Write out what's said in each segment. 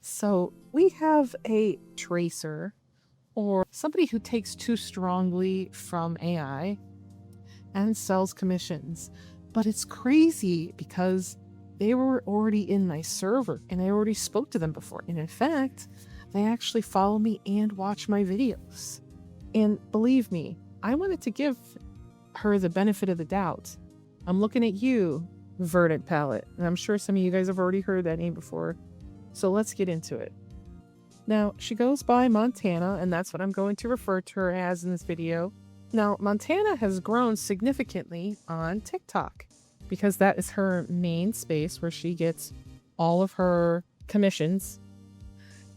So we have a tracer or somebody who takes too strongly from AI and sells commissions. But it's crazy because they were already in my server and I already spoke to them before. And in fact, they actually follow me and watch my videos. And believe me, I wanted to give her the benefit of the doubt. I'm looking at you, Verdant Palette, and I'm sure some of you guys have already heard that name before. So let's get into it. Now, she goes by Montana, and that's what I'm going to refer to her as in this video. Now, Montana has grown significantly on TikTok because that is her main space where she gets all of her commissions.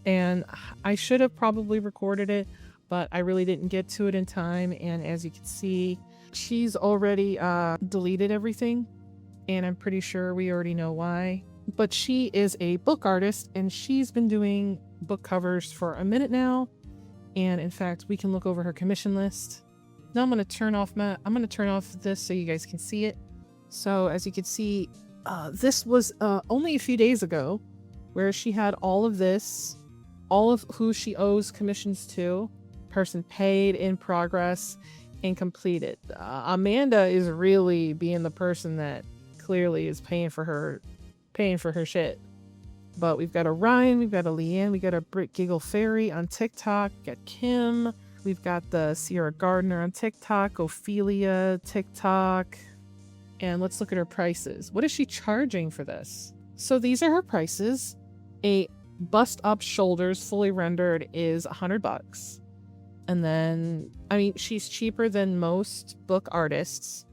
And I should have probably recorded it, but I really didn't get to it in time. And as you can see, she's already deleted everything. And I'm pretty sure we already know why. But she is a book artist and she's been doing book covers for a minute now. And in fact, we can look over her commission list. Now I'm going to turn off this so you guys can see it. So as you can see, this was only a few days ago where she had all of this, all of who she owes commissions to, person paid, in progress, and completed. Amanda is really being the person that clearly is paying for her shit. But we've got a Ryan, we've got a Leanne, we got a Brit Giggle Fairy on TikTok, we got Kim, we've got the Sierra Gardner on TikTok, Ophelia, TikTok, and let's look at her prices. What is she charging for this? So these are her prices. A bust up shoulders fully rendered is $100. And then, I mean, she's cheaper than most book artists.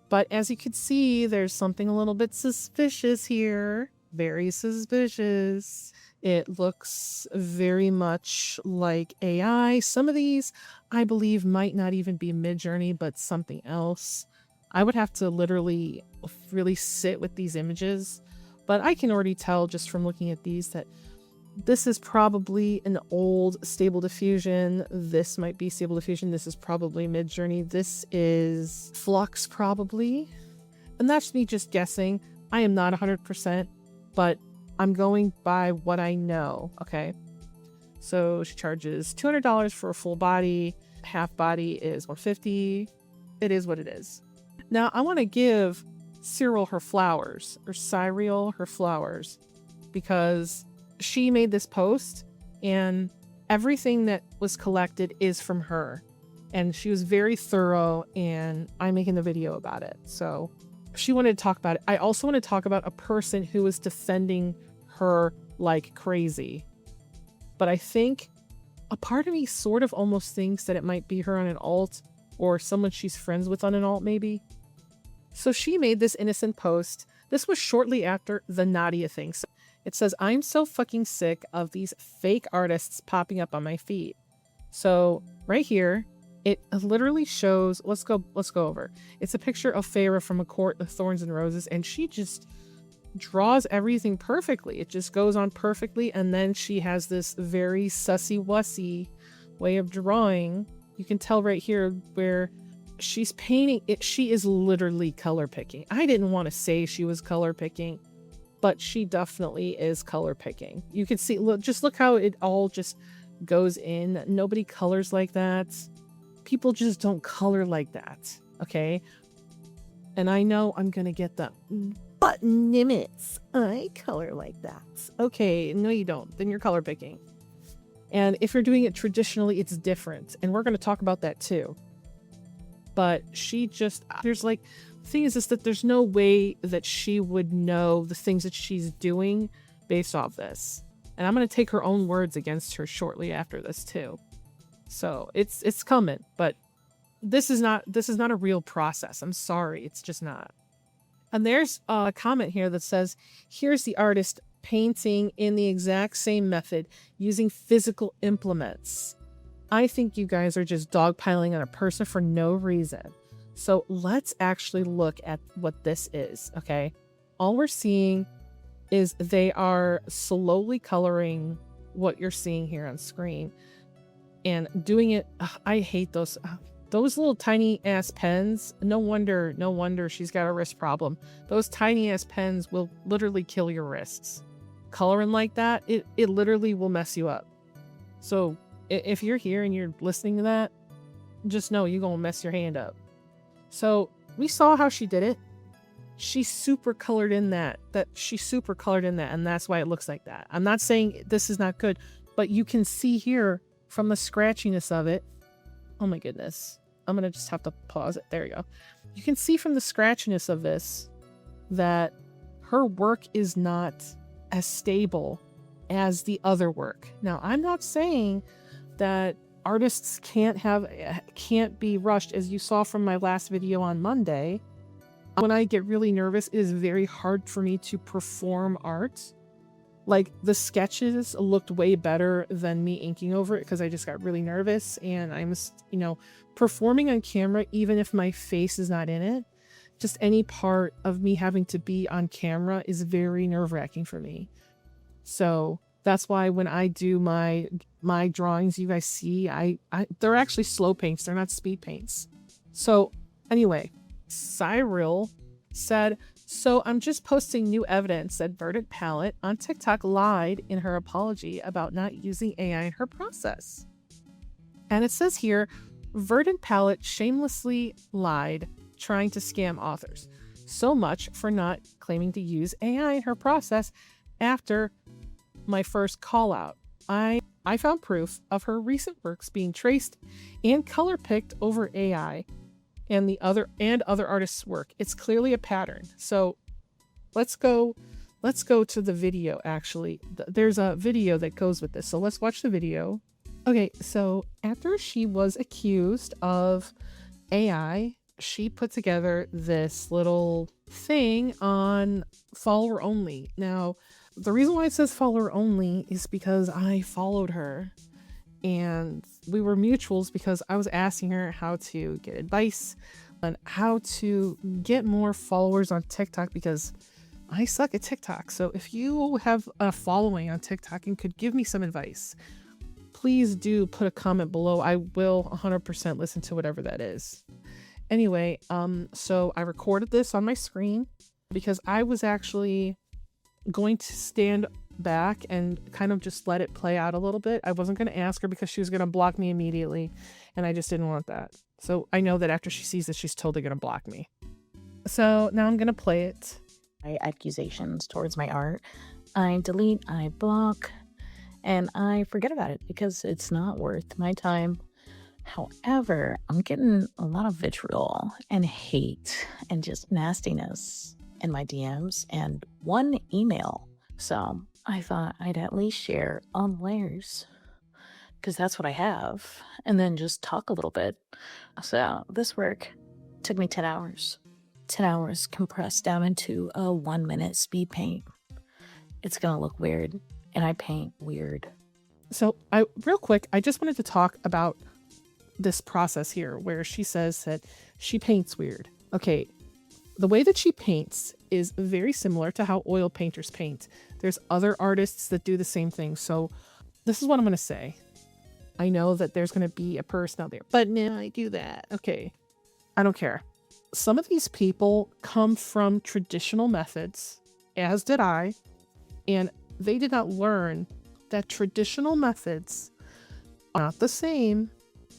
But as you can see, there's something a little bit suspicious here. Very suspicious. It looks very much like AI. Some of these, I believe, might not even be midjourney, but something else. I would have to literally really sit with these images. But I can already tell just from looking at these that this is probably an old Stable Diffusion. This might be Stable Diffusion. This is probably midjourney. This is Flux probably. And that's me just guessing. I am not 100%, but I'm going by what I know, okay? So she charges $200 for a full body. Half body is $150. It is what it is. Now, I want to give Cyril her flowers, or Cyril her flowers, because she made this post and everything that was collected is from her. And she was very thorough and I'm making the video about it. So she wanted to talk about it. I also want to talk about a person who was defending her like crazy. But I think a part of me sort of almost thinks that it might be her on an alt or someone she's friends with on an alt maybe. So she made this innocent post. This was shortly after the Nadia thing. So it says, I'm so fucking sick of these fake artists popping up on my feed. So right here, it literally shows, let's go over. It's a picture of Feyre from A Court of Thorns and Roses, and she just draws everything perfectly. It just goes on perfectly, and then she has this very sussy-wussy way of drawing. You can tell right here where she's painting it. She is literally color picking. I didn't want to say she was color picking, but she definitely is color picking. You can see, look how it all just goes in. Nobody colors like that. People just don't color like that, okay? And I know I'm gonna get the, but Nimitz, I color like that. Okay, no you don't, then you're color picking. And if you're doing it traditionally, it's different. And we're gonna talk about that too. But she just, there's like, the thing is that there's no way that she would know the things that she's doing based off this. And I'm going to take her own words against her shortly after this too. So it's coming, but this is not a real process. I'm sorry. It's just not. And there's a comment here that says, here's the artist painting in the exact same method using physical implements. I think you guys are just dogpiling on a person for no reason. So let's actually look at what this is, okay? All we're seeing is they are slowly coloring what you're seeing here on screen and doing it. I hate those little tiny ass pens. No wonder she's got a wrist problem. Those tiny ass pens will literally kill your wrists. coloring like that, it literally will mess you up. So if you're here and you're listening to that, just know you're going to mess your hand up. So we saw how she did it. She super colored in that, and that's why it looks like that. I'm not saying this is not good, but you can see here from the scratchiness of it. Oh my goodness. I'm going to just have to pause it. There you go. You can see from the scratchiness of this that her work is not as stable as the other work. Now, I'm not saying that artists can't be rushed. As you saw from my last video on Monday, when I get really nervous, it is very hard for me to perform art. Like, the sketches looked way better than me inking over it because I just got really nervous, and I'm, performing on camera, even if my face is not in it, just any part of me having to be on camera is very nerve-wracking for me. So that's why when I do my drawings, you guys see, they're actually slow paints. They're not speed paints. So anyway, Cyril said, so I'm just posting new evidence that Verdant Palette on TikTok lied in her apology about not using AI in her process. And it says here, Verdant Palette shamelessly lied, trying to scam authors. So much for not claiming to use AI in her process after my first call out. I found proof of her recent works being traced and color picked over AI and other artists' work. It's clearly a pattern. So let's go to the video. Actually, there's a video that goes with this. So let's watch the video. Okay, so after she was accused of AI, she put together this little thing on follower only. Now, the reason why it says follower only is because I followed her and we were mutuals, because I was asking her how to get advice on how to get more followers on TikTok, because I suck at TikTok. So if you have a following on TikTok and could give me some advice, please do put a comment below. I will 100% listen to whatever that is. Anyway, so I recorded this on my screen because I was actually going to stand back and kind of just let it play out a little bit. I wasn't going to ask her because she was going to block me immediately, and I just didn't want that. So I know that after she sees this, she's totally going to block me. So now I'm going to play it. Accusations towards my art, I delete, I block, and I forget about it because it's not worth my time. However, I'm getting a lot of vitriol and hate and just nastiness in my DMs and one email. So I thought I'd at least share on layers, because that's what I have, and then just talk a little bit. So this work took me 10 hours. 10 hours compressed down into a 1-minute speed paint. It's gonna look weird, and I paint weird. So real quick, I just wanted to talk about this process here where she says that she paints weird. Okay, the way that she paints is very similar to how oil painters paint. There's other artists that do the same thing. So this is what I'm going to say. I know that there's going to be a person out there, but no, I do that. Okay, I don't care. Some of these people come from traditional methods, as did I, and they did not learn that traditional methods are not the same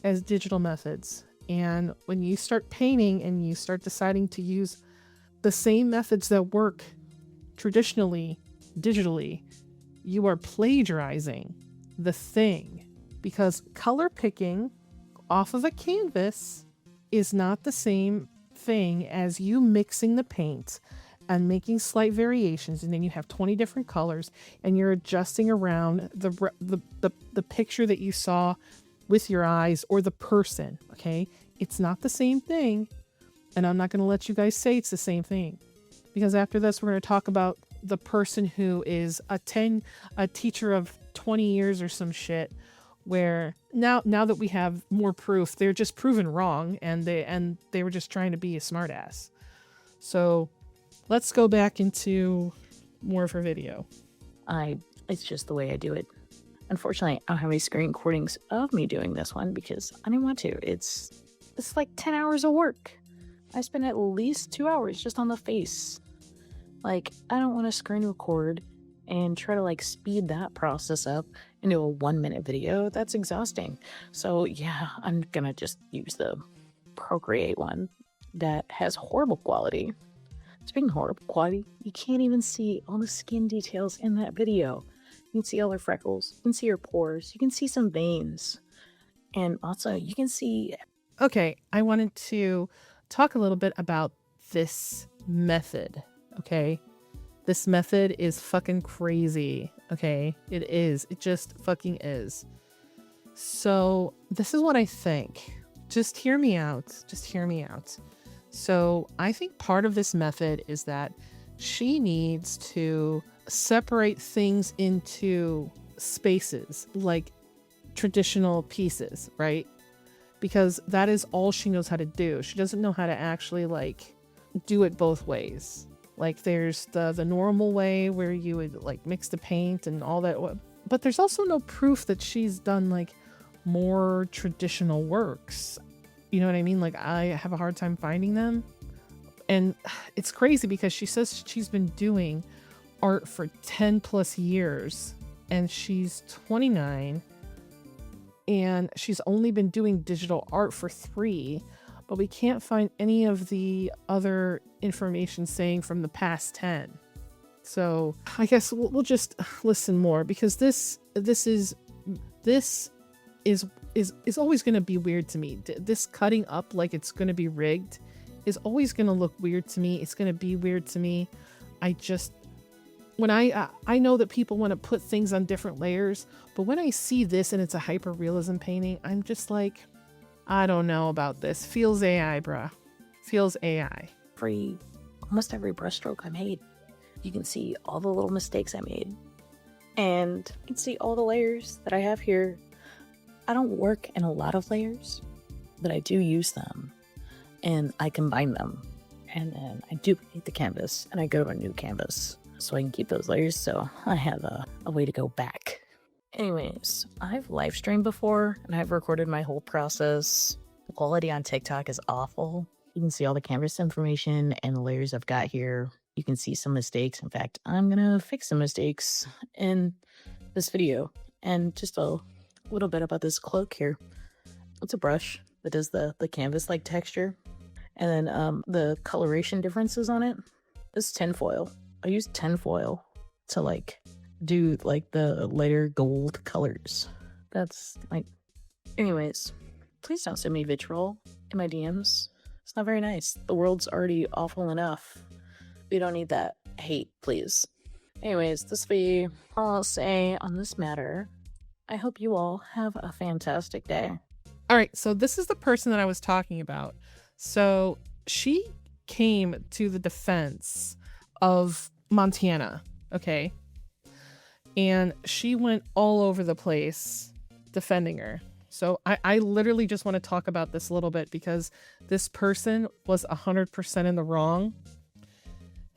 as digital methods. And when you start painting and you start deciding to use the same methods that work traditionally, digitally, you are plagiarizing the thing, because color picking off of a canvas is not the same thing as you mixing the paint and making slight variations, and then you have 20 different colors and you're adjusting around the picture that you saw with your eyes or the person. Okay, it's not the same thing, and I'm not going to let you guys say it's the same thing, because after this we're going to talk about the person who is a teacher of 20 years or some shit, where now that we have more proof, they're just proven wrong, and they were just trying to be a smartass. So let's go back into more of her video. It's just the way I do it. Unfortunately, I don't have any screen recordings of me doing this one because I didn't want to. It's like 10 hours of work. I spent at least 2 hours just on the face. Like, I don't want to screen record and try to like speed that process up into a 1-minute video, that's exhausting. So yeah, I'm gonna just use the Procreate one that has horrible quality. Speaking of horrible quality, you can't even see all the skin details in that video. You can see all her freckles, you can see her pores, you can see some veins, and also you can see. Okay, I wanted to talk a little bit about this method, okay? This method is fucking crazy, okay? It is. It just fucking is. So this is what I think. Just hear me out. Just hear me out. So I think part of this method is that she needs to separate things into spaces, like traditional pieces, right? Because that is all she knows how to do. She doesn't know how to actually like do it both ways. Like there's the normal way where you would like mix the paint and all that, but there's also no proof that she's done like more traditional works. You know what I mean? Like I have a hard time finding them. And it's crazy because she says she's been doing art for 10 plus years and she's 29 and she's only been doing digital art for 3, but we can't find any of the other information saying from the past 10. So I guess we'll just listen more, because this is always going to be weird to me. This cutting up like it's going to be rigged is always going to look weird to me. It's going to be weird to me. When I know that people want to put things on different layers, but when I see this and it's a hyper realism painting, I'm just like, I don't know about this. Feels AI, bruh. Feels AI. Almost every brushstroke I made, you can see all the little mistakes I made, and you can see all the layers that I have here. I don't work in a lot of layers, but I do use them, and I combine them, and then I duplicate the canvas, and I go to a new canvas, so I can keep those layers, so I have a way to go back. Anyways, I've live streamed before, and I've recorded my whole process. The quality on TikTok is awful. You can see all the canvas information and the layers I've got here. You can see some mistakes. In fact, I'm gonna fix some mistakes in this video. And just a little bit about this cloak here. It's a brush that does the canvas-like texture. And then the coloration differences on it. This is tinfoil. I use tinfoil to like do like the lighter gold colors. That's like, anyways, please don't send me vitriol in my DMs. It's not very nice. The world's already awful enough. We don't need that hate, please. Anyways, this will be all I'll say on this matter. I hope you all have a fantastic day. All right, so this is the person that I was talking about. So she came to the defense of Montana, okay? And she went all over the place defending her. So I literally just want to talk about this a little bit, because this person was 100% in the wrong.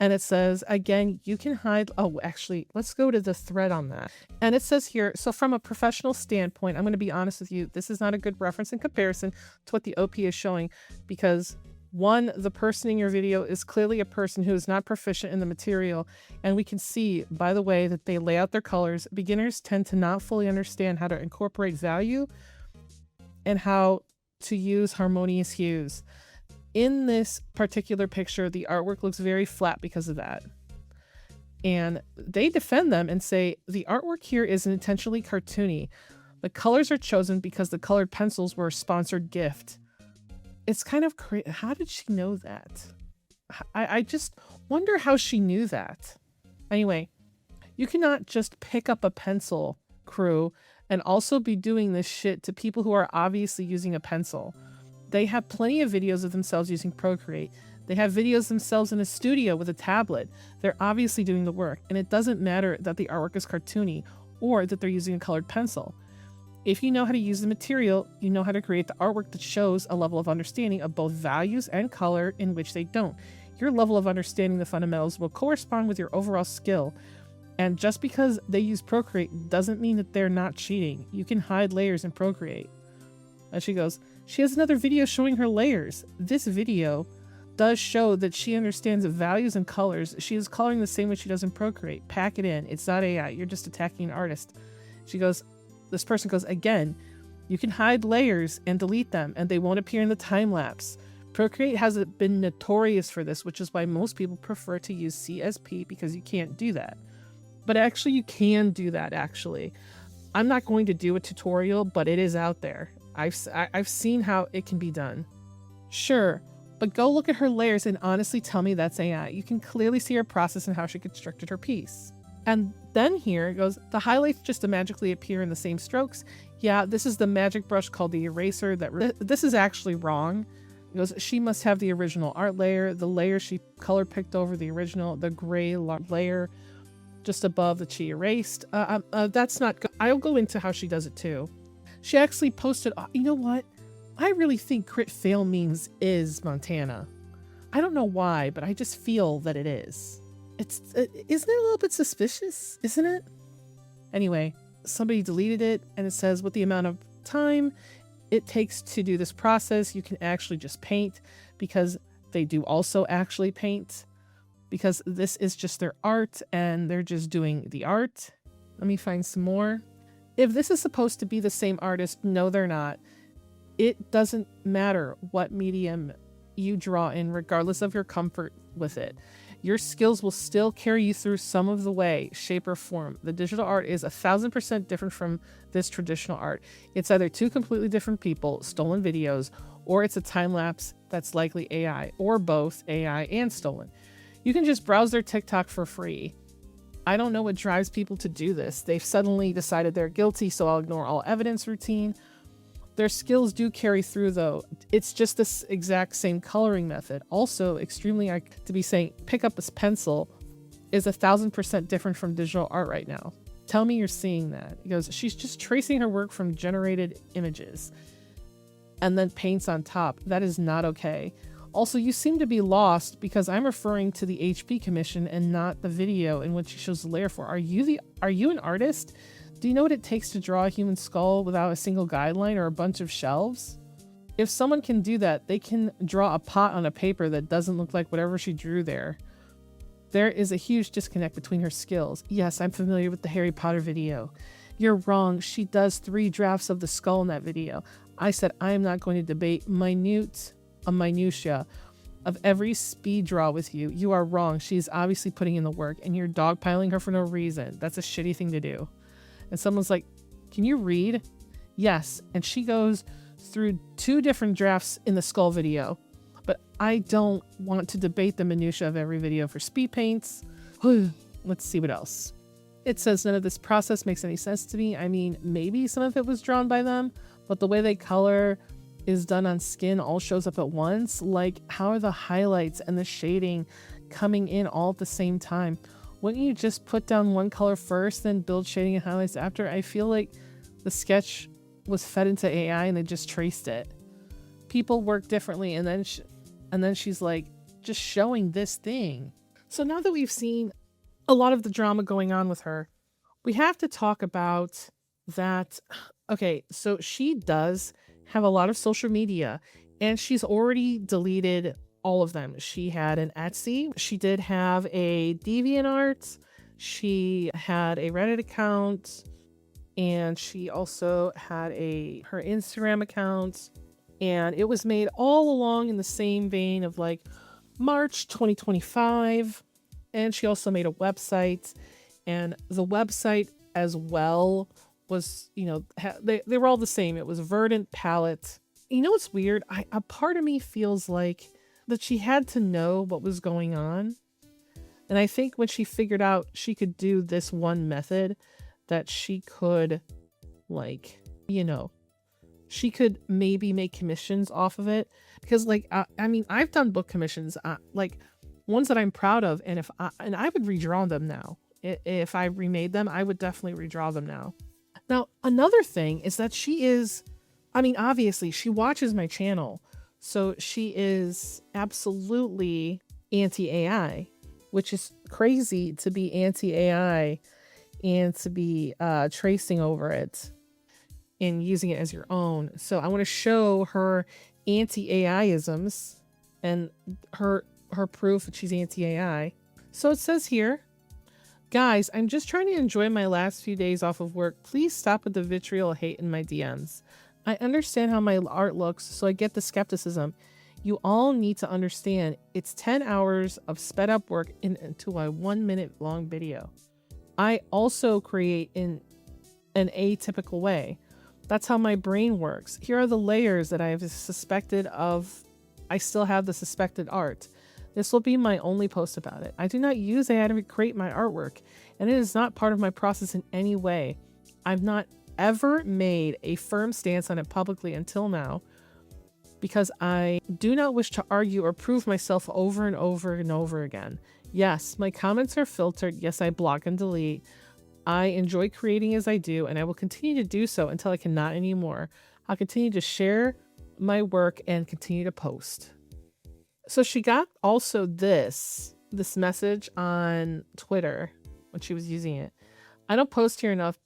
And it says, again, you can hide. Oh, actually, let's go to the thread on that. And it says here, so from a professional standpoint, I'm going to be honest with you, this is not a good reference in comparison to what the OP is showing, because one, the person in your video is clearly a person who is not proficient in the material. And we can see by the way that they lay out their colors, beginners tend to not fully understand how to incorporate value and how to use harmonious hues. In this particular picture, the artwork looks very flat because of that. And they defend them and say, the artwork here is intentionally cartoony. The colors are chosen because the colored pencils were a sponsored gift. It's kind of crazy. How did she know that? I just wonder how she knew that. Anyway, you cannot just pick up a pencil, crew, and also be doing this shit to people who are obviously using a pencil. They have plenty of videos of themselves using Procreate. They have videos themselves in a studio with a tablet. They're obviously doing the work, and it doesn't matter that the artwork is cartoony or that they're using a colored pencil. If you know how to use the material, you know how to create the artwork that shows a level of understanding of both values and color in which they don't. Your level of understanding the fundamentals will correspond with your overall skill. And just because they use Procreate doesn't mean that they're not cheating. You can hide layers in Procreate. And she goes, she has another video showing her layers. This video does show that she understands values and colors. She is coloring the same way she does in Procreate. Pack it in. It's not AI. You're just attacking an artist. This person goes, again, you can hide layers and delete them, and they won't appear in the time lapse. Procreate has been notorious for this, which is why most people prefer to use CSP, because you can't do that. But actually, you can do that, actually. I'm not going to do a tutorial, but it is out there. I've seen how it can be done. Sure, but go look at her layers and honestly tell me that's AI. You can clearly see her process and how she constructed her piece. And then here it goes, the highlights just magically appear in the same strokes. Yeah, this is the magic brush called the eraser. This is actually wrong. It goes, she must have the original art layer, the layer she color picked over the original, the gray layer just above that she erased. That's not good. I'll go into how she does it too. She actually posted, you know what? I really think crit fail memes is Montana. I don't know why, but I just feel that it is. Isn't it a little bit suspicious? Isn't it? Anyway, somebody deleted it, and it says with the amount of time it takes to do this process, you can actually just paint, because they do also actually paint, because this is just their art and they're just doing the art. Let me find some more. If this is supposed to be the same artist, no, they're not. It doesn't matter what medium you draw in, regardless of your comfort with it. Your skills will still carry you through some of the way, shape, or form. The digital art is 1,000% different from this traditional art. It's either two completely different people, stolen videos, or it's a time lapse that's likely AI, or both AI and stolen. You can just browse their TikTok for free. I don't know what drives people to do this. They've suddenly decided they're guilty, so I'll ignore all evidence routine. Their skills do carry through, though. It's just this exact same coloring method. Also, extremely to be saying pick up a pencil is 1,000% different from digital art right now. Tell me you're seeing that. He goes, she's just tracing her work from generated images and then paints on top. That is not okay. Also, you seem to be lost because I'm referring to the HP commission and not the video in which she shows the layer for. Are you an artist? Do you know what it takes to draw a human skull without a single guideline or a bunch of shelves? If someone can do that, they can draw a pot on a paper that doesn't look like whatever she drew there. There is a huge disconnect between her skills. Yes, I'm familiar with the Harry Potter video. You're wrong. She does 3 drafts of the skull in that video. I said I am not going to debate minutia of every speed draw with you. You are wrong. She's obviously putting in the work, and you're dogpiling her for no reason. That's a shitty thing to do. And someone's like, can you read? Yes. And she goes through 2 different drafts in the skull video. But I don't want to debate the minutia of every video for speed paints. Let's see what else. It says none of this process makes any sense to me. I mean, maybe some of it was drawn by them, but the way they color is done on skin all shows up at once. Like, how are the highlights and the shading coming in all at the same time? Wouldn't you just put down one color first, then build shading and highlights after? I feel like the sketch was fed into AI and they just traced it. People work differently, and then she's like, just showing this thing. So now that we've seen a lot of the drama going on with her, we have to talk about that. Okay, so she does have a lot of social media, and she's already deleted all of them. She had an Etsy. She did have a DeviantArt. She had a Reddit account, and she also had her Instagram account. And it was made all along in the same vein of like March 2025. And she also made a website, and the website as well was, they were all the same. It was Verdant Palette. You know what's weird? A part of me feels like that she had to know what was going on. And I think when she figured out she could do this one method, that she could, she could maybe make commissions off of it. Because I've done book commissions, ones that I'm proud of. And I would redraw them now. If I remade them, I would definitely redraw them now. Now, another thing is that she is, obviously she watches my channel. So she is absolutely anti-AI, which is crazy to be anti-AI and to be tracing over it and using it as your own. So I want to show her anti-AI-isms and her proof that she's anti-AI. So it says here, guys, I'm just trying to enjoy my last few days off of work. Please stop with the vitriol hate in my DMs. I understand how my art looks, so I get the skepticism. You all need to understand it's 10 hours of sped up work into a 1 minute long video. I also create in an atypical way. That's how my brain works. Here are the layers that I have suspected of. I still have the suspected art. This will be my only post about it. I do not use AI to create my artwork, and it is not part of my process in any way. I've not ever made a firm stance on it publicly until now, because I do not wish to argue or prove myself over and over and over again. Yes, my comments are filtered. Yes, I block and delete. I enjoy creating as I do, and I will continue to do so until I cannot anymore. I'll continue to share my work and continue to post. So she got also this message on Twitter when she was using it. I don't post here enough,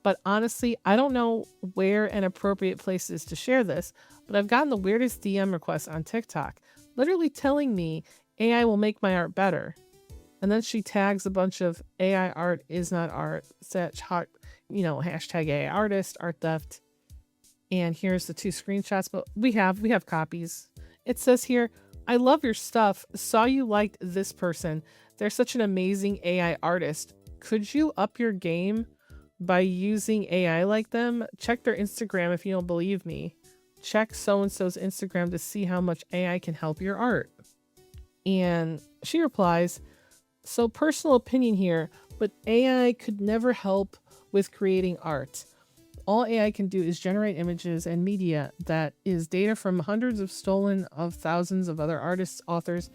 but honestly, I don't know where an appropriate place is to share this, but I've gotten the weirdest DM requests on TikTok, literally telling me AI will make my art better. And then she tags a bunch of AI art is not art, such hot, hashtag AI artist, art theft. And here's the 2 screenshots, but we have copies. It says here, I love your stuff. Saw you liked this person. They're such an amazing AI artist. Could you up your game by using AI like them? Check their Instagram if you don't believe me. Check so-and-so's Instagram to see how much AI can help your art. And she replies, so personal opinion here, but AI could never help with creating art. All AI can do is generate images and media that is data from hundreds of stolen of thousands of other artists, authors,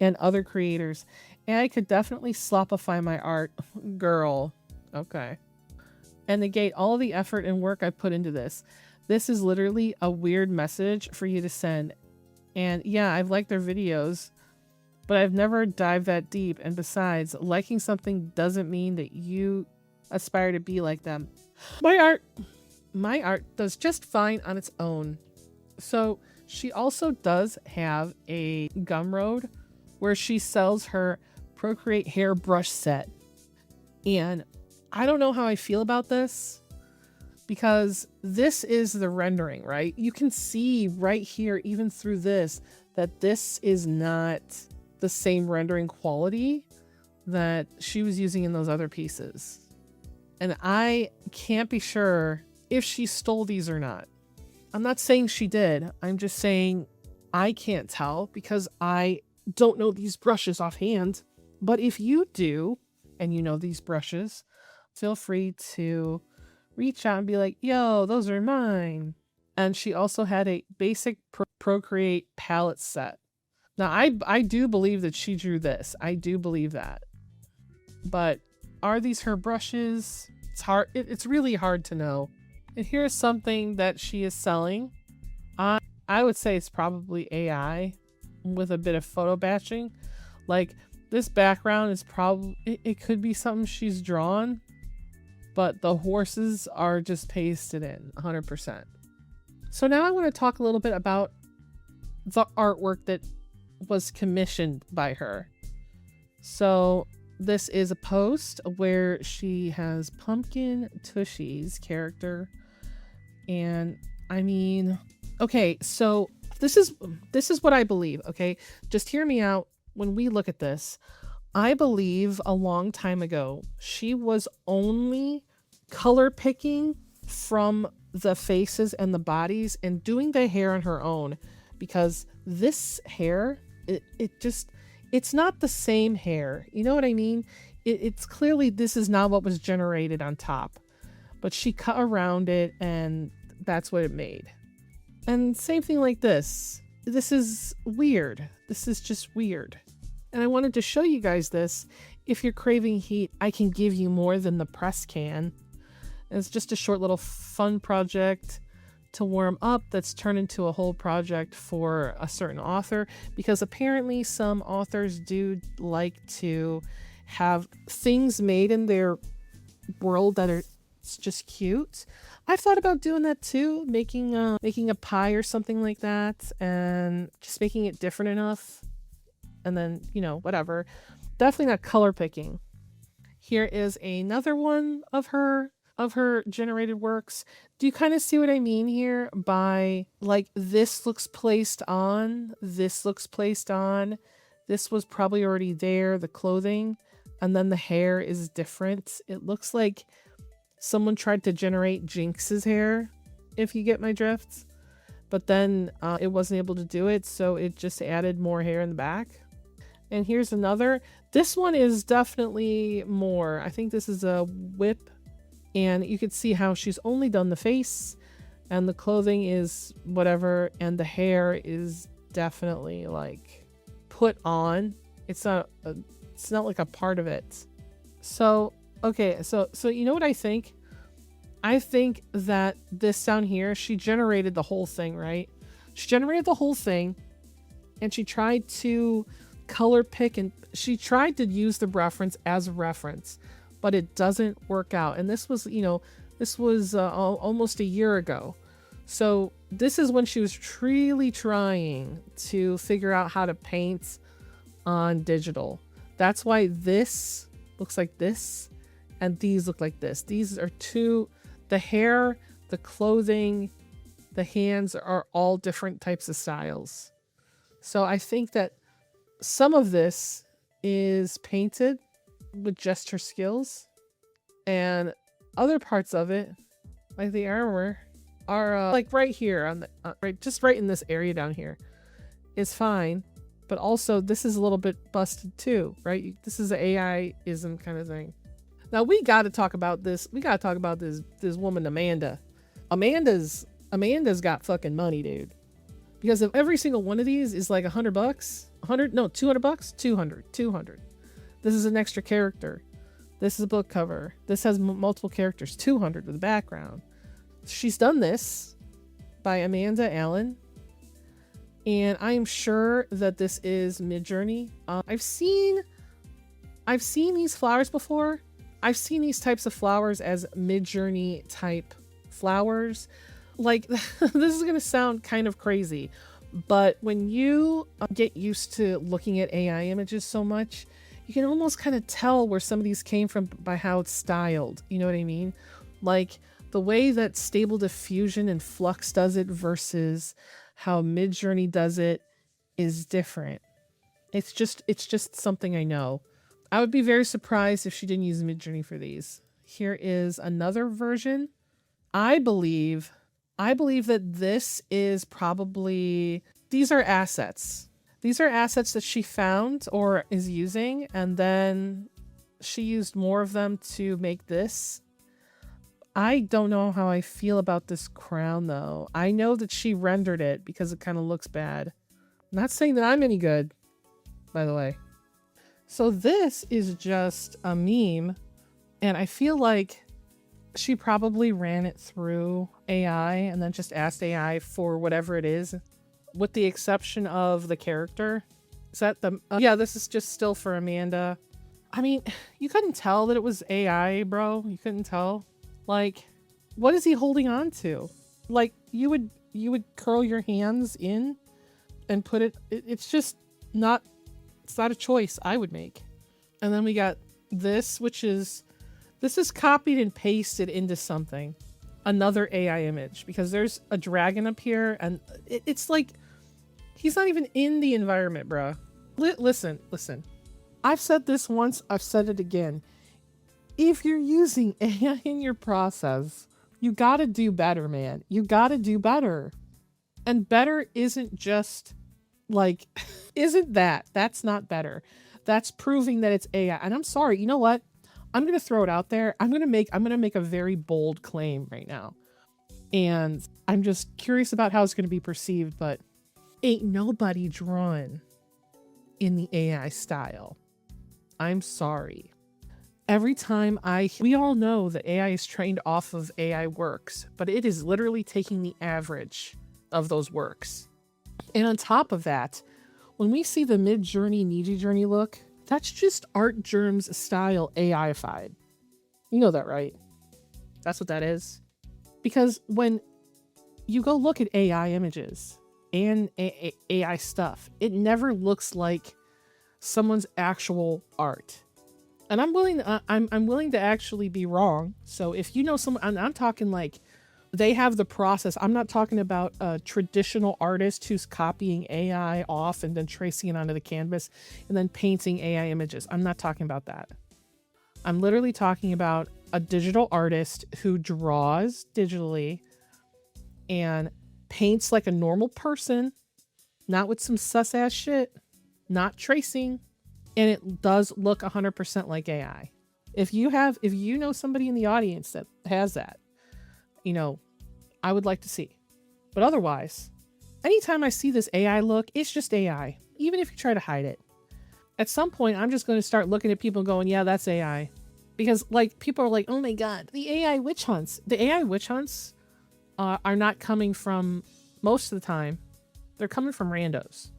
and other creators. AI could definitely slopify my art, girl. Okay. And negate all the effort and work I put into this. This is literally a weird message for you to send. And yeah, I've liked their videos, but I've never dived that deep. And besides, liking something doesn't mean that you aspire to be like them. My art does just fine on its own. So she also does have a Gumroad where she sells her Procreate hairbrush set. And I don't know how I feel about this, because this is the rendering, right? You can see right here, even through this, that this is not the same rendering quality that she was using in those other pieces. And I can't be sure if she stole these or not. I'm not saying she did. I'm just saying I can't tell because I don't know these brushes offhand. But if you do, and you know these brushes, feel free to reach out and be like, yo, those are mine. And she also had a basic Procreate palette set. Now, I do believe that she drew this. I do believe that. But are these her brushes? It's hard. It's really hard to know. And here's something that she is selling. I would say it's probably AI with a bit of photo batching. Like, this background is probably, it could be something she's drawn, but the horses are just pasted in 100%. So now I want to talk a little bit about the artwork that was commissioned by her. So this is a post where she has Pumpkin Tushy's character. And I mean, okay, so this is what I believe, okay? Just hear me out when we look at this. I believe a long time ago, she was only color picking from the faces and the bodies and doing the hair on her own, because this hair, it's not the same hair. You know what I mean? It's clearly, this is not what was generated on top, but she cut around it and that's what it made. And same thing like this. This is weird. This is just weird. And I wanted to show you guys this. If you're craving heat, I can give you more than the press can. And it's just a short little fun project to warm up that's turned into a whole project for a certain author, because apparently some authors do like to have things made in their world that are It's just cute. I've thought about doing that too, making a pie or something like that, and just making it different enough. And then, whatever. Definitely not color picking. Here is another one of her generated works. Do you kind of see what I mean here by like this looks placed on, this looks placed on, this was probably already there, the clothing, and then the hair is different. It looks like someone tried to generate Jinx's hair, if you get my drift, but then it wasn't able to do it, so it just added more hair in the back. And here's another. This one is definitely more. I think this is a whip. And you can see how she's only done the face and the clothing is whatever. And the hair is definitely like put on. It's not like a part of it. So, okay. So you know what I think? I think that this down here, she generated the whole thing, right? She generated the whole thing and she tried to color pick and she tried to use the reference as a reference, but it doesn't work out. And this was, almost a year ago. So this is when she was really trying to figure out how to paint on digital. That's why this looks like this and these look like this. These are two, the hair, the clothing, the hands are all different types of styles. So I think that some of this is painted with just her skills, and other parts of it, like the armor, are like right here on the right in this area down here, is fine. But also this is a little bit busted too, right? This is an AI-ism kind of thing. Now we got to talk about this. We got to talk about this woman Amanda. Amanda's got fucking money, dude. Because if every single one of these is like $100, $200, 200. This is an extra character. This is a book cover. This has multiple characters, 200 with a background. She's done this by Amanda Allen. And I'm sure that this is Midjourney. I've seen these flowers before. I've seen these types of flowers as Midjourney type flowers. Like, this is going to sound kind of crazy, but when you get used to looking at AI images so much, you can almost kind of tell where some of these came from by how it's styled. You know what I mean? Like the way that Stable Diffusion and Flux does it versus how Midjourney does it is different. It's just something I know. I would be very surprised if she didn't use Midjourney for these. Here is another version. I believe that this is probably, these are assets. These are assets that she found or is using, and then she used more of them to make this. I don't know how I feel about this crown though. I know that she rendered it because it kind of looks bad. I'm not saying that I'm any good, by the way. So this is just a meme, and I feel like she probably ran it through AI and then just asked AI for whatever it is, with the exception of the character. Is that the... yeah, this is just still for Amanda. I mean, you couldn't tell that it was AI, bro. You couldn't tell. Like, what is he holding on to? Like, you would curl your hands in and put it... It's just not... It's not a choice I would make. And then we got this, which is... This is copied and pasted into something. Another AI image. Because there's a dragon up here. And it's like... He's not even in the environment, bruh. Listen. I've said this once. I've said it again. If you're using AI in your process, you gotta do better, man. You gotta do better. And better isn't just... Like... isn't that. That's not better. That's proving that it's AI. And I'm sorry. You know what? I'm going to throw it out there. I'm going to make a very bold claim right now. And I'm just curious about how it's going to be perceived, but ain't nobody drawn in the AI style. I'm sorry. Every time we all know that AI is trained off of AI works, but it is literally taking the average of those works. And on top of that, when we see the Midjourney, Journey look, that's just Art Germ's style AI-fied. You know that, right? That's what that is. Because when you go look at AI images and AI stuff, it never looks like someone's actual art. And I'm willing to, I'm willing to actually be wrong. So if you know someone, I'm talking like they have the process. I'm not talking about a traditional artist who's copying AI off and then tracing it onto the canvas and then painting AI images. I'm not talking about that. I'm literally talking about a digital artist who draws digitally and paints like a normal person, not with some sus ass shit, not tracing, and it does look 100% like AI. If you know somebody in the audience that has that, I would like to see. But otherwise, anytime I see this AI look, it's just AI, even if you try to hide it. At some point, I'm just going to start looking at people going, yeah, that's AI. Because like people are like, oh my God, the AI witch hunts. The AI witch hunts are not coming from, most of the time, they're coming from randos.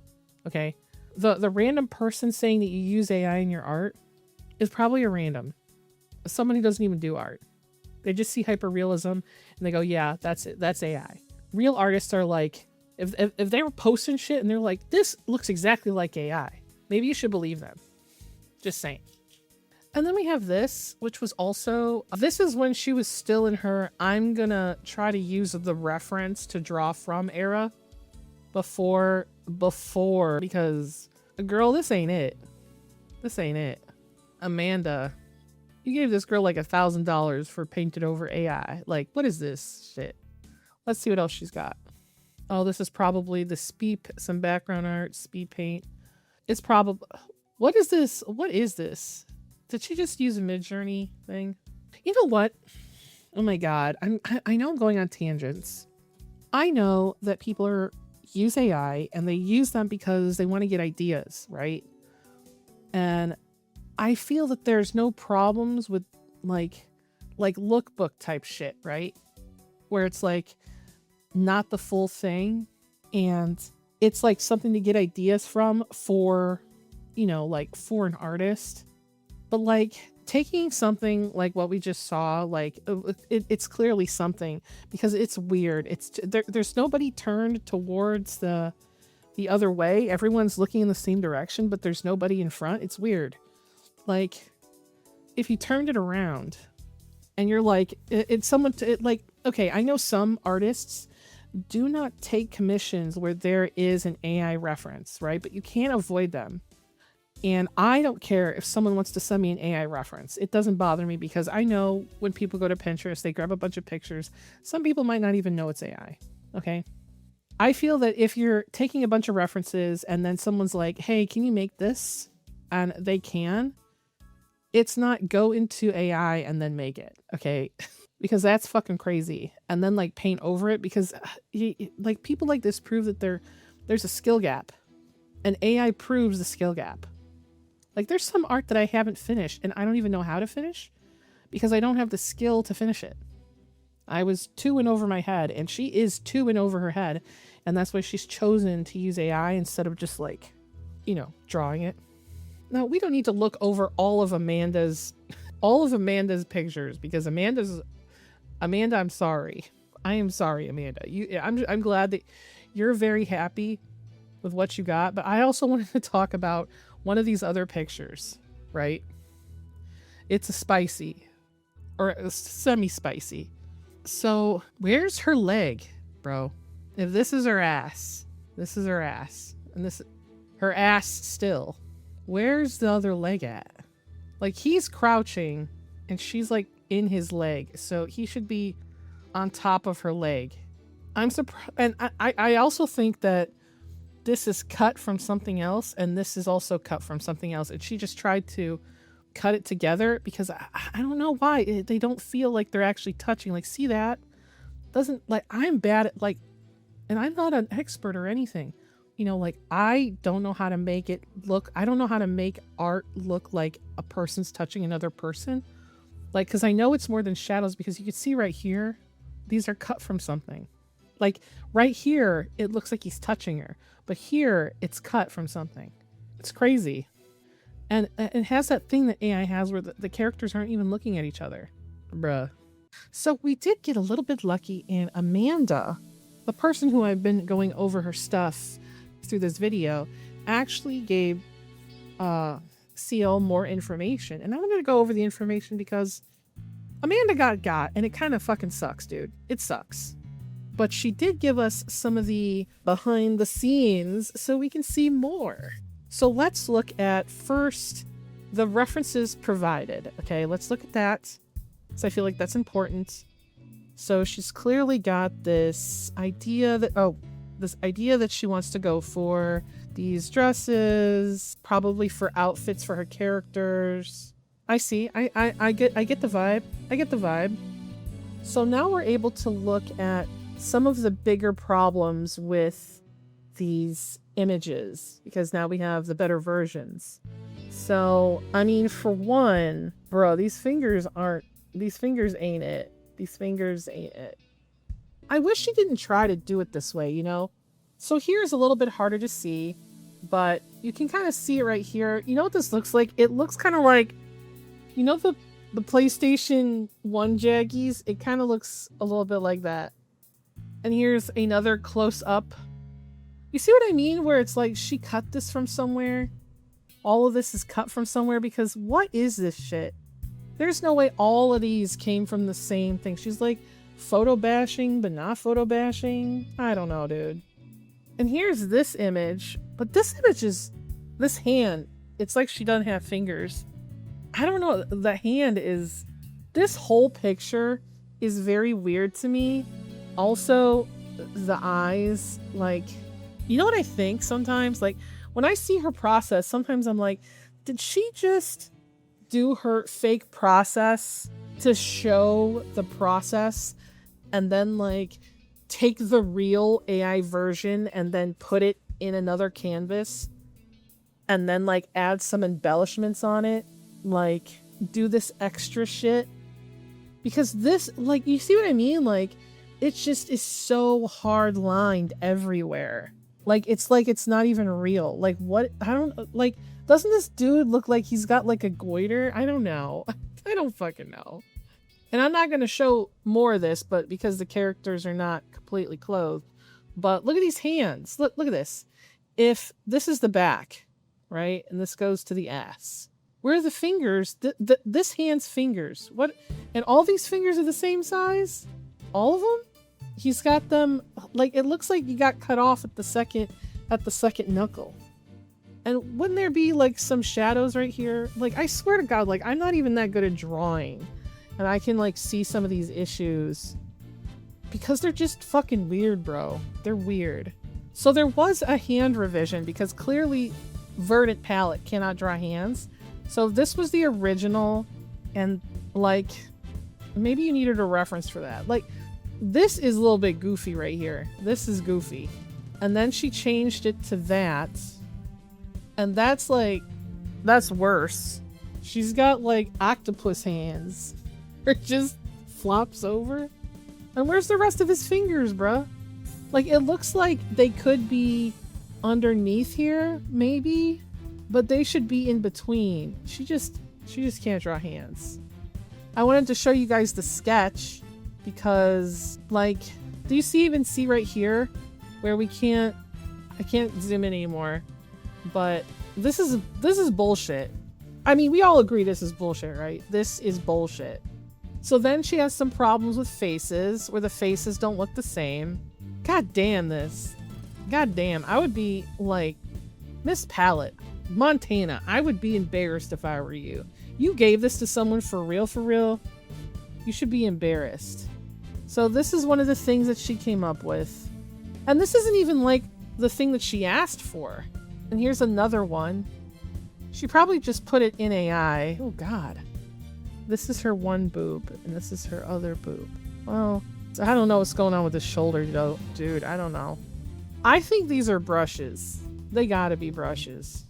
Okay? The random person saying that you use AI in your art is probably a random. Someone who doesn't even do art. They just see hyperrealism and they go, yeah, that's it. That's AI. Real artists are like, if they were posting shit and they're like, this looks exactly like AI, maybe you should believe them. Just saying. And then we have this, which was also, this is when she was still in her, I'm gonna try to use the reference to draw from era before, because girl, this ain't it. This ain't it. Amanda, you gave this girl like $1,000 for painted over AI. Like, what is this shit? Let's see what else she's got. Oh, this is probably the some background art, speed paint. It's probably, what is this? What is this? Did she just use a midjourney thing? You know what? Oh my God. I know I'm going on tangents. I know that people use AI and they use them because they want to get ideas, right? And I feel that there's no problems with like lookbook type shit, right? Where it's like not the full thing and it's like something to get ideas from for, like for an artist. But like taking something like what we just saw, like it's clearly something because it's weird. There's nobody turned towards the other way. Everyone's looking in the same direction, but there's nobody in front. It's weird. Like if you turned it around and you're like, okay, I know some artists do not take commissions where there is an AI reference, right? But you can't avoid them. And I don't care if someone wants to send me an AI reference. It doesn't bother me because I know when people go to Pinterest, they grab a bunch of pictures. Some people might not even know it's AI. Okay. I feel that if you're taking a bunch of references and then someone's like, hey, can you make this? And they can, it's not go into AI and then make it. Okay. Because that's fucking crazy. And then like paint over it because like people like this prove that there's a skill gap and AI proves the skill gap. Like there's some art that I haven't finished and I don't even know how to finish because I don't have the skill to finish it. I was 2 and over my head and she is 2 and over her head. And that's why she's chosen to use AI instead of just like, drawing it. Now we don't need to look over all of Amanda's pictures because Amanda, I'm sorry. I am sorry, Amanda. I'm glad that you're very happy with what you got, but I also wanted to talk about one of these other pictures, right? It's a spicy or a semi-spicy. So where's her leg, bro? If this is her ass, this is her ass, and this her ass still. Where's the other leg at? Like he's crouching and she's like in his leg. So he should be on top of her leg. I'm surprised. And I also think that this is cut from something else and this is also cut from something else. And she just tried to cut it together because I don't know why they don't feel like they're actually touching. Like, see that? Doesn't like I'm bad at like, and I'm not an expert or anything. Like I don't know how to make it look. I don't know how to make art look like a person's touching another person. Like, cause I know it's more than shadows because you can see right here, these are cut from something. Like right here, it looks like he's touching her, but here it's cut from something. It's crazy. And it has that thing that AI has where the characters aren't even looking at each other. Bruh. So we did get a little bit lucky, and Amanda, the person who I've been going over her stuff through this video, actually gave CL more information. And I'm going to go over the information because Amanda got, and it kind of fucking sucks, dude. It sucks. But she did give us some of the behind the scenes so we can see more. So let's look at first the references provided. Okay, let's look at that. So I feel like that's important. So she's clearly got this idea that she wants to go for these dresses, probably for outfits for her characters. I see. I get the vibe. I get the vibe. So now we're able to look at some of the bigger problems with these images because now we have the better versions. So, I mean, for one, bro, these fingers ain't it. These fingers ain't it. I wish she didn't try to do it this way, you know? So here's a little bit harder to see, but you can kind of see it right here. You know what this looks like? It looks kind of like, you know, the PlayStation 1 jaggies? It kind of looks a little bit like that. And here's another close up. You see what I mean? Where it's like she cut this from somewhere. All of this is cut from somewhere because what is this shit? There's no way all of these came from the same thing. She's like photo bashing, but not photo bashing. I don't know, dude. And here's this image, but this image is this hand. It's like she doesn't have fingers. I don't know. The hand is, this whole picture is very weird to me. Also, the eyes, like, you know what I think sometimes? Like, when I see her process, sometimes I'm like, did she just do her fake process to show the process and then, like, take the real AI version and then put it in another canvas and then, like, add some embellishments on it? Like, do this extra shit? Because this, like, you see what I mean? Like, it just is so hard lined everywhere. Like it's not even real. Like, what? I don't, like, doesn't this dude look like he's got like a goiter? I don't know. I don't fucking know. And I'm not going to show more of this, but because the characters are not completely clothed. But look at these hands. Look at this. If this is the back, right? And this goes to the ass. Where are the fingers? This hand's fingers. What? And all these fingers are the same size? All of them? He's got them, like, it looks like you got cut off at the second knuckle. And wouldn't there be like some shadows right here? Like, I swear to God, like, I'm not even that good at drawing. And I can like see some of these issues because they're just fucking weird, bro. They're weird. So there was a hand revision because clearly Verdant Palette cannot draw hands. So this was the original, and like, maybe you needed a reference for that. Like, this is a little bit goofy right here. This is goofy. And then she changed it to that. And that's like, that's worse. She's got like octopus hands. It just flops over. And where's the rest of his fingers, bruh? Like, it looks like they could be underneath here, maybe, but they should be in between. She just can't draw hands. I wanted to show you guys the sketch because, like, do you even see right here where I can't zoom in anymore, but this is bullshit. I mean, we all agree this is bullshit, right? This is bullshit. So then she has some problems with faces where the faces don't look the same. God damn this. God damn. I would be like, Miss Palette, Montana, I would be embarrassed if I were you. You gave this to someone for real, for real. You should be embarrassed. So this is one of the things that she came up with. And this isn't even like the thing that she asked for. And here's another one. She probably just put it in AI. Oh God. This is her one boob and this is her other boob. Well, I don't know what's going on with the shoulder though, dude. I don't know. I think these are brushes. They gotta be brushes.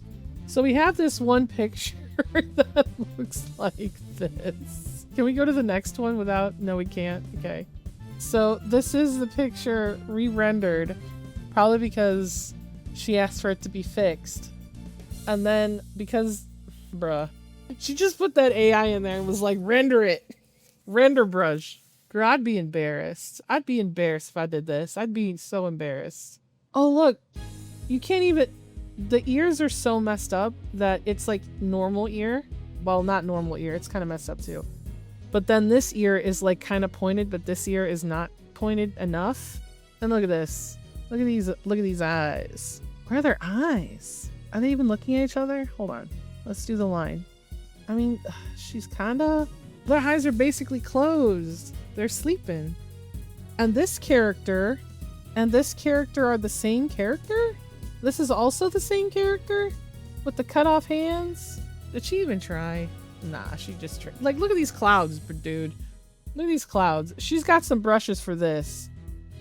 So we have this one picture that looks like this. Can we go to the next one without? No, we can't. Okay. So this is the picture re-rendered, probably because she asked for it to be fixed. And then because, bruh, she just put that AI in there and was like, render it. Render brush. Girl, I'd be embarrassed. I'd be embarrassed if I did this. I'd be so embarrassed. Oh, look. You can't even... The ears are so messed up that it's like normal ear. Well, not normal ear. It's kind of messed up too. But then this ear is like kind of pointed, but this ear is not pointed enough. And look at this. Look at these eyes. Where are their eyes? Are they even looking at each other? Hold on. Let's do the line. I mean, she's kinda... Their eyes are basically closed. They're sleeping. And this character and this character are the same character? This is also the same character? With the cut off hands? Did she even try? Nah, she just tried. Like, look at these clouds, dude. Look at these clouds. She's got some brushes for this.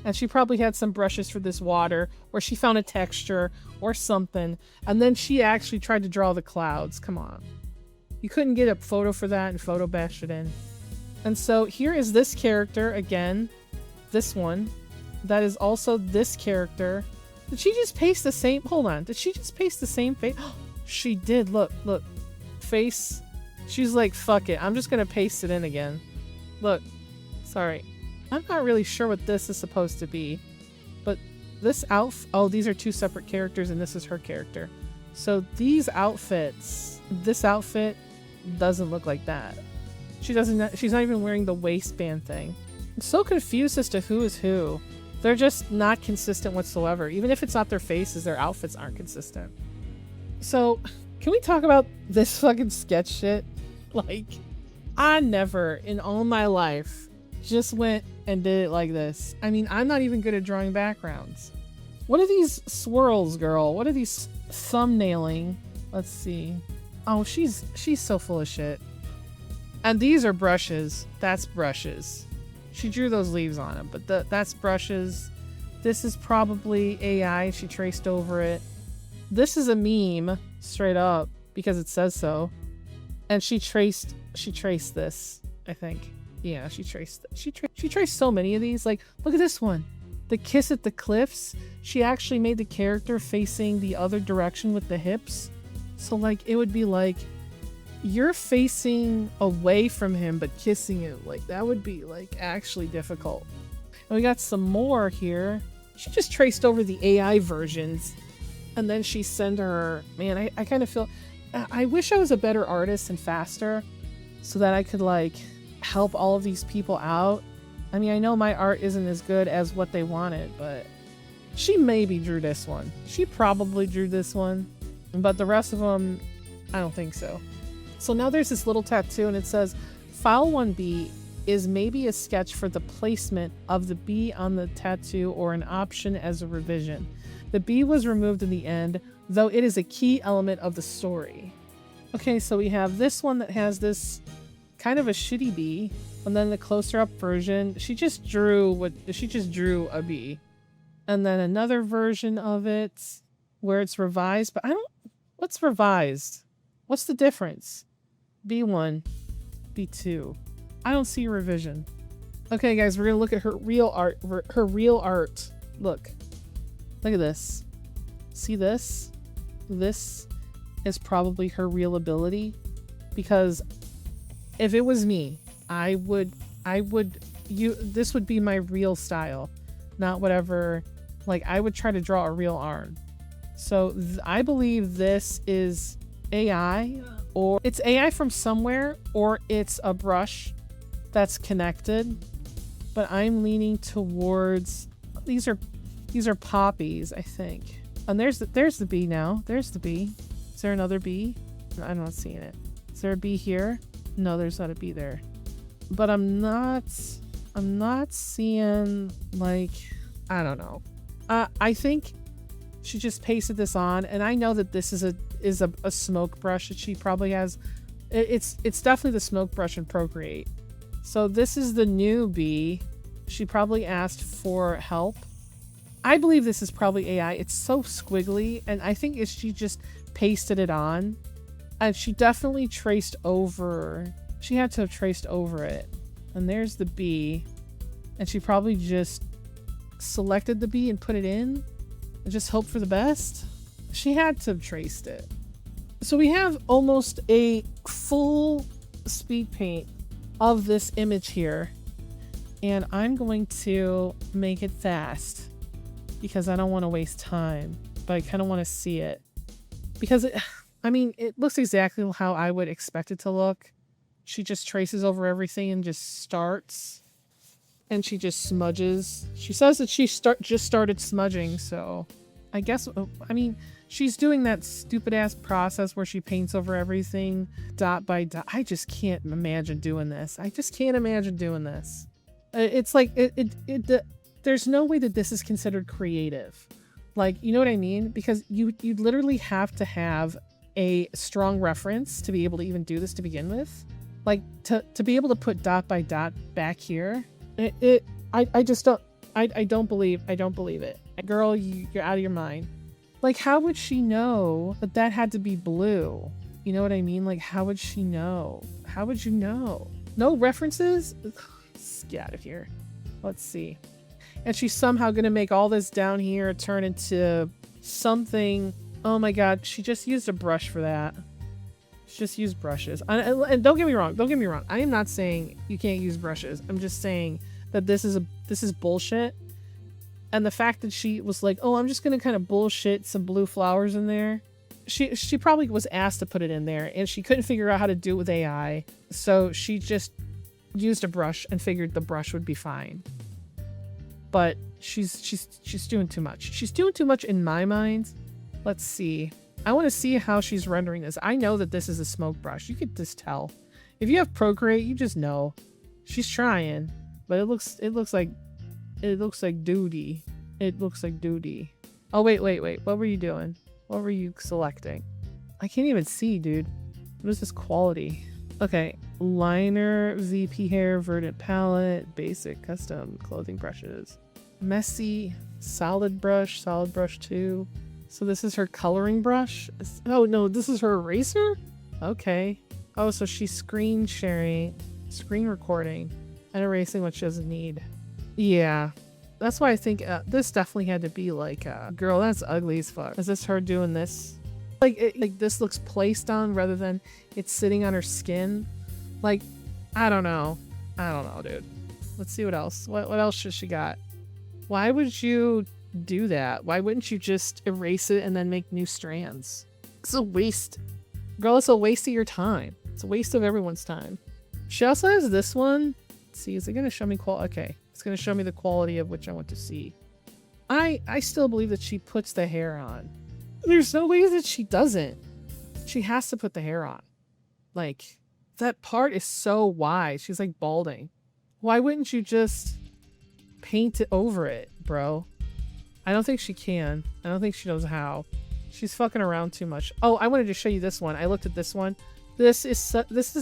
And she probably had some brushes for this water, or she found a texture or something. And then she actually tried to draw the clouds. Come on. You couldn't get a photo for that and photo bash it in. And so here is this character again. This one. That is also this character. Did she just paste the same? Hold on. Did she just paste the same face? She did. Look. Face. She's like, fuck it. I'm just going to paste it in again. Look. Sorry. I'm not really sure what this is supposed to be. But this outfit... Oh, these are two separate characters and this is her character. So these outfits... This outfit doesn't look like that. She's not even wearing the waistband thing. I'm so confused as to who is who. They're just not consistent whatsoever. Even if it's not their faces, their outfits aren't consistent. So, can we talk about this fucking sketch shit? Like, I never in all my life just went and did it like this. I mean, I'm not even good at drawing backgrounds. What are these swirls, girl? What are these thumbnailing? Let's see. Oh, she's so full of shit. And these are brushes. That's brushes. She drew those leaves on them, but that's brushes. This is probably AI. She traced over it. This is a meme, straight up, because it says so. And she traced this, I think. Yeah, she traced so many of these. Like, look at this one. The kiss at the cliffs. She actually made the character facing the other direction with the hips. So, like, it would be like, you're facing away from him, but kissing it. Like, that would be, like, actually difficult. And we got some more here. She just traced over the AI versions. And then she sent her... Man, I kind of feel... I wish I was a better artist and faster so that I could, like, help all of these people out. I mean, I know my art isn't as good as what they wanted, but she maybe drew this one. She probably drew this one. But the rest of them, I don't think so. So now there's this little tattoo and it says, File 1B is maybe a sketch for the placement of the B on the tattoo or an option as a revision. The B was removed in the end, though it is a key element of the story. Okay, so we have this one that has this kind of a shitty bee, and then the closer up version, she just drew a bee. And then another version of it where it's revised, but what's revised? What's the difference? B1, B2. I don't see a revision. Okay, guys, we're gonna look at her real art. Look at this. See this? This is probably her real ability, because if it was me, this would be my real style, not whatever. Like, I would try to draw a real arm. So I believe this is AI, or it's AI from somewhere, or it's a brush that's connected. But I'm leaning towards these are poppies, I think. And there's the bee now. There's the bee. Is there another bee? I'm not seeing it. Is there a bee here? No, there's not a bee there. But I'm not seeing, like, I don't know. I think she just pasted this on, and I know that this is a smoke brush that she probably has. It's definitely the smoke brush in Procreate. So this is the new bee. She probably asked for help. I believe this is probably AI. It's so squiggly, and I think she just pasted it on. And she definitely traced over. She had to have traced over it. And there's the bee. And she probably just selected the bee and put it in and just hope for the best. She had to have traced it. So we have almost a full speed paint of this image here. And I'm going to make it fast because I don't want to waste time, but I kind of want to see it. Because it looks exactly how I would expect it to look. She just traces over everything and just starts. And she just smudges. She says that she just started smudging, so I guess, she's doing that stupid ass process where she paints over everything dot by dot. I just can't imagine doing this. I just can't imagine doing this. It's like, there's no way that this is considered creative. Like, you know what I mean? Because you literally have to have a strong reference to be able to even do this to begin with. Like, to be able to put dot by dot back here. I don't believe it. Girl, you're out of your mind. Like, how would she know that had to be blue? You know what I mean? Like, how would she know? How would you know? No references? Let's get out of here. Let's see. And she's somehow gonna make all this down here turn into something. Oh my god, she just used a brush for that. She just used brushes. And don't get me wrong. I am not saying you can't use brushes. I'm just saying that this is bullshit. And the fact that she was like, oh, I'm just gonna kind of bullshit some blue flowers in there. She probably was asked to put it in there, and she couldn't figure out how to do it with AI. So she just used a brush and figured the brush would be fine. But she's doing too much. She's doing too much in my mind. Let's see. I want to see how she's rendering this. I know that this is a smoke brush. You could just tell. If you have Procreate, you just know. She's trying, but it looks like duty. It looks like duty. Oh wait. What were you doing? What were you selecting? I can't even see, dude. What is this quality? Okay. Liner, VP hair, verdant palette, basic, custom, clothing brushes. Messy, solid brush 2. So this is her coloring brush? Oh no, this is her eraser? Okay. Oh, so she's screen recording, and erasing what she doesn't need. Yeah. That's why I think this definitely had to be like, girl, that's ugly as fuck. Is this her doing this? Like this looks placed on rather than it's sitting on her skin. Like, I don't know, dude. Let's see what else. What else has she got? Why would you do that? Why wouldn't you just erase it and then make new strands? It's a waste. Girl, it's a waste of your time. It's a waste of everyone's time. She also has this one. Let's see, is it going to show me okay, it's going to show me the quality of which I want to see. I still believe that she puts the hair on. There's no way that she doesn't. She has to put the hair on. Like, that part is so wide. She's like balding. Why wouldn't you just paint it over it, bro? I don't think she can. I don't think she knows how. She's fucking around too much. Oh, I wanted to show you this one. I looked at this one. This is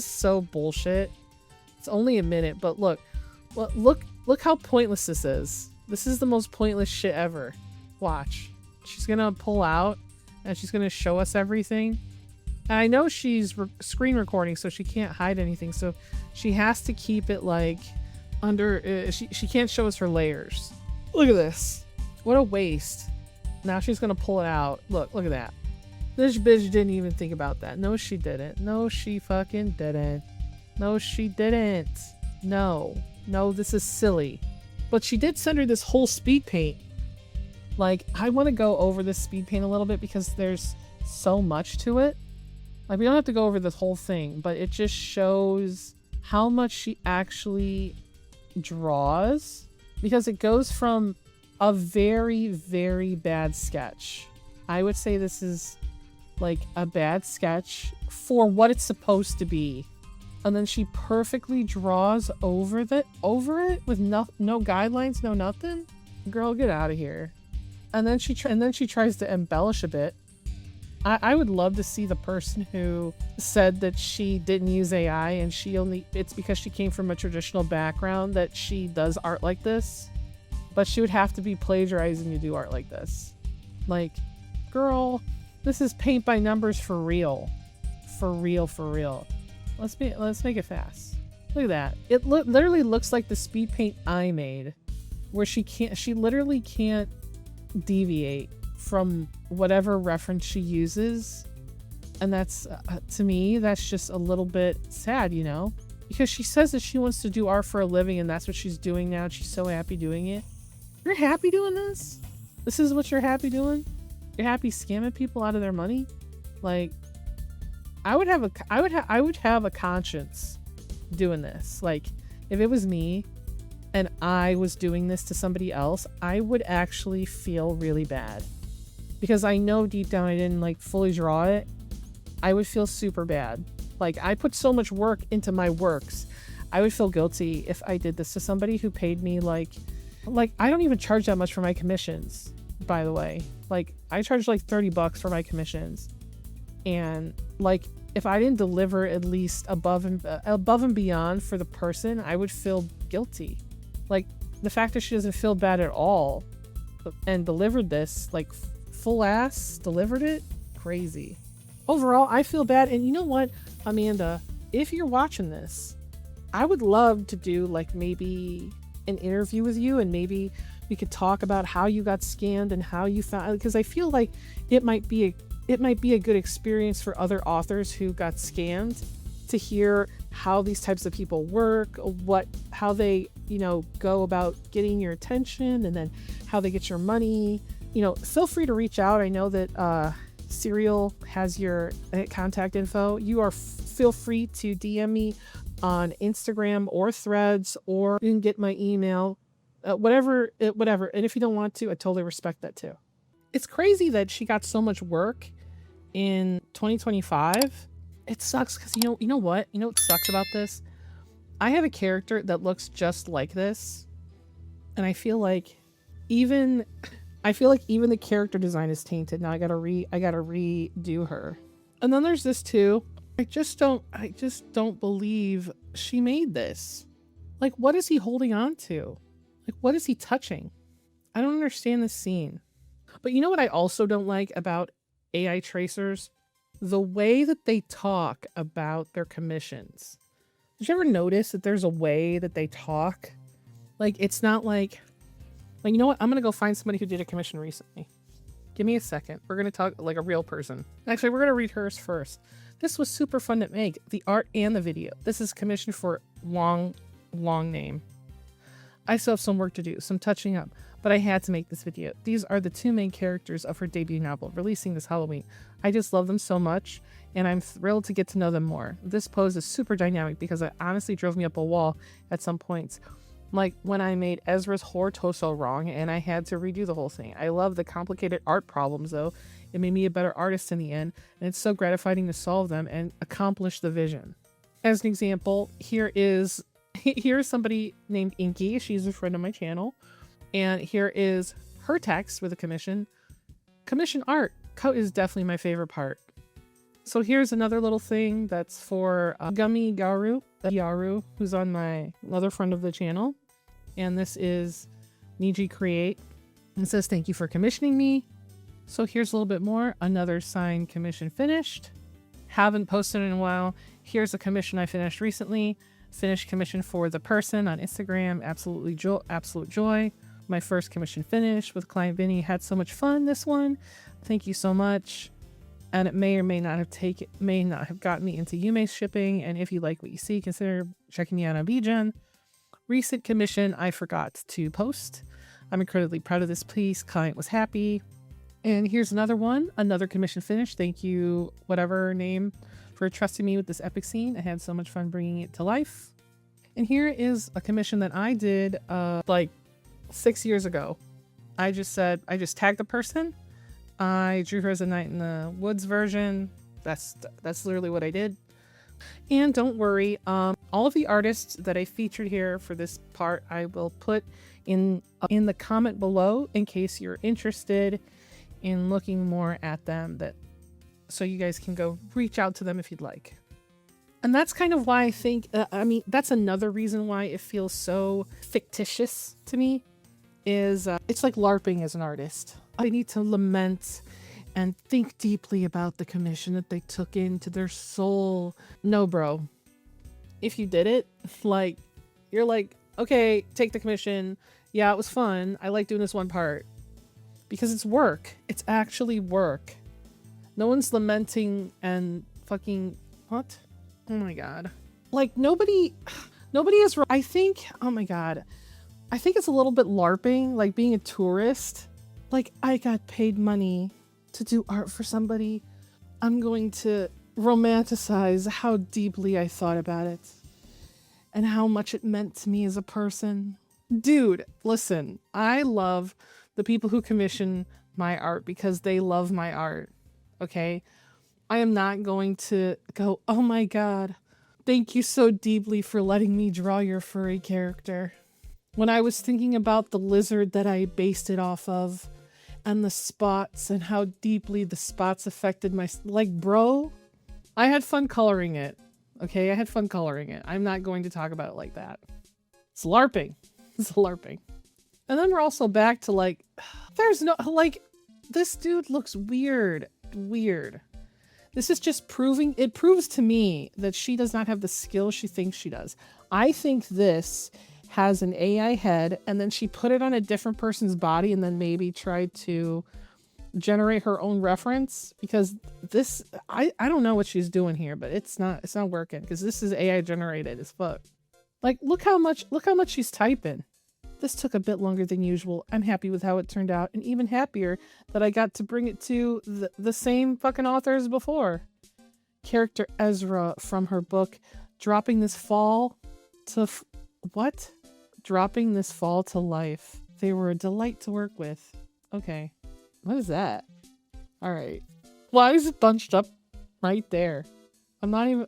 so bullshit. It's only a minute, but look how pointless this is. This is the most pointless shit ever. Watch. She's gonna pull out and she's gonna show us everything. And I know she's screen recording, so she can't hide anything. So she has to keep it like under. She can't show us her layers. Look at this. What a waste. Now she's gonna pull it out. Look at that. This bitch didn't even think about that. No, she didn't. No, she fucking didn't. No, she didn't. No, this is silly. But she did send her this whole speed paint. Like, I want to go over this speed paint a little bit because there's so much to it. Like, we don't have to go over this whole thing, but it just shows how much she actually draws. Because it goes from a very, very bad sketch. I would say this is like a bad sketch for what it's supposed to be. And then she perfectly draws over it with no guidelines, no nothing. Girl, get out of here. And then she tries to embellish a bit. I would love to see the person who said that she didn't use AI and it's because she came from a traditional background that she does art like this. But she would have to be plagiarizing to do art like this. Like, girl, this is paint by numbers for real. For real. Let's make it fast. Look at that. It literally looks like the speed paint I made, where she literally can't deviate from whatever reference she uses. And that's, to me, that's just a little bit sad, you know? because she says that she wants to do art for a living and that's what she's doing now. She's so happy doing it. You're happy doing this? This is what you're happy doing? You're happy scamming people out of their money? Like, I would have a conscience doing this. Like, if it was me and I was doing this to somebody else, I would actually feel really bad. Because I know deep down I didn't like fully draw it. I would feel super bad. Like, I put so much work into my works. I would feel guilty if I did this to somebody who paid me like I don't even charge that much for my commissions, by the way. Like, I charge like $30 for my commissions. And like, if I didn't deliver at least above and beyond for the person, I would feel guilty. Like, the fact that she doesn't feel bad at all and delivered this, like, full ass delivered it, crazy. Overall, I feel bad. And you know what, Amanda, if you're watching this, I would love to do like maybe an interview with you, and maybe we could talk about how you got scammed and how you found, because I feel like it might be a good experience for other authors who got scammed to hear how these types of people work, how they, go about getting your attention, and then how they get your money. Feel free to reach out. I know that Serial has your contact info. Feel free to DM me on Instagram or Threads, or you can get my email, whatever. And if you don't want to, I totally respect that too. It's crazy that she got so much work in 2025. It sucks because you know what sucks about this? I have a character that looks just like this, and I feel like even the character design is tainted. Now I gotta redo her. And then there's this too. I just don't believe she made this. Like, what is he holding on to? Like, what is he touching? I don't understand this scene. But you know what I also don't like about AI tracers? The way that they talk about their commissions. Did you ever notice that there's a way that they talk? Like, it's not like, you know what? I'm going to go find somebody who did a commission recently. Give me a second. We're going to talk like a real person. Actually, we're going to read hers first. This was super fun to make, the art and the video. This is commissioned for long name. I still have some work to do, some touching up, but I had to make this video. These are the two main characters of her debut novel, releasing this Halloween. I just love them so much, and I'm thrilled to get to know them more. This pose is super dynamic because it honestly drove me up a wall at some points. Like when I made Ezra's whore torso wrong and I had to redo the whole thing. I love the complicated art problems though. It made me a better artist in the end, and it's so gratifying to solve them and accomplish the vision. As an example, here's somebody named Inky. She's a friend of my channel. And here is her text with a commission. Commission art. Coat is definitely my favorite part. So here's another little thing that's for Gummy Garu, who's another friend of the channel. And this is Niji Create. And it says, thank you for commissioning me. So here's a little bit more. Another signed commission finished. Haven't posted in a while. Here's a commission I finished recently. Finished commission for the person on Instagram. Absolute joy. My first commission finished with client Vinny. Had so much fun this one. Thank you so much. And it may or may not have gotten me into Yume's shipping. And if you like what you see, consider checking me out on Vgen. Recent commission I forgot to post. I'm incredibly proud of this piece. Client was happy. And here's another one. Another commission finished. Thank you, whatever name, for trusting me with this epic scene. I had so much fun bringing it to life. And here is a commission that I did like 6 years ago. I just tagged the person. I drew her as a Night in the Woods version. That's literally what I did. And don't worry, all of the artists that I featured here for this part, I will put in the comment below in case you're interested in looking more at them, so you guys can go reach out to them if you'd like. And that's kind of why I think, that's another reason why it feels so fictitious to me, is it's like LARPing as an artist. They need to lament and think deeply about the commission that they took into their soul. No, bro. If you did it, like, you're like, okay, take the commission. Yeah, it was fun. I like doing this one part. Because it's work. It's actually work. No one's lamenting and fucking... What? Oh my god. Like nobody is, I think, oh my God, I think it's a little bit LARPing, like being a tourist. Like, I got paid money to do art for somebody. I'm going to romanticize how deeply I thought about it and how much it meant to me as a person. Dude, listen, I love the people who commission my art because they love my art. Okay? I am not going to go, oh my God, thank you so deeply for letting me draw your furry character. When I was thinking about the lizard that I based it off of and the spots and how deeply the spots affected my, like, bro, I had fun coloring it. Okay, I had fun coloring it. I'm not going to talk about it like that. It's LARPing. It's LARPing. And then we're also back to like, there's no, like, this dude looks weird. Weird. This is just proving, it proves to me that she does not have the skill she thinks she does. I think this has an AI head and then she put it on a different person's body and then maybe tried to generate her own reference, because this, I don't know what she's doing here, but it's not working because this is AI generated as fuck. Like, look how much she's typing. This took a bit longer than usual. I'm happy with how it turned out, and even happier that I got to bring it to the same fucking author as before. Character Ezra from her book, Dropping This Fall to what? Dropping This Fall to Life. They were a delight to work with. Okay. What is that? All right. Why is it bunched up right there? I'm not even...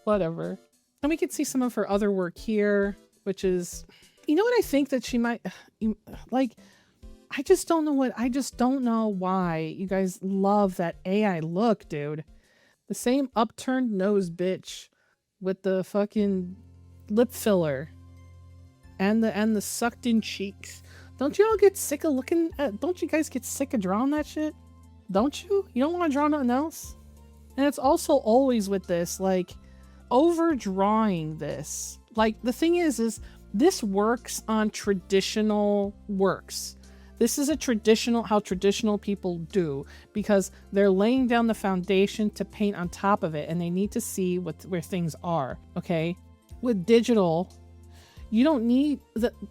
whatever. And we can see some of her other work here, which is... You know what I think that she might... Like, I just don't know why you guys love that AI look, dude. The same upturned nose bitch with the fucking lip filler and the sucked in cheeks. Don't you all get sick of looking at, don't you guys get sick of drawing that shit? Don't you? You don't want to draw nothing else? And it's also always with this, like, overdrawing this. Like, the thing is this works on traditional works. This is how traditional people do, because they're laying down the foundation to paint on top of it, and they need to see where things are, okay? With digital, you don't need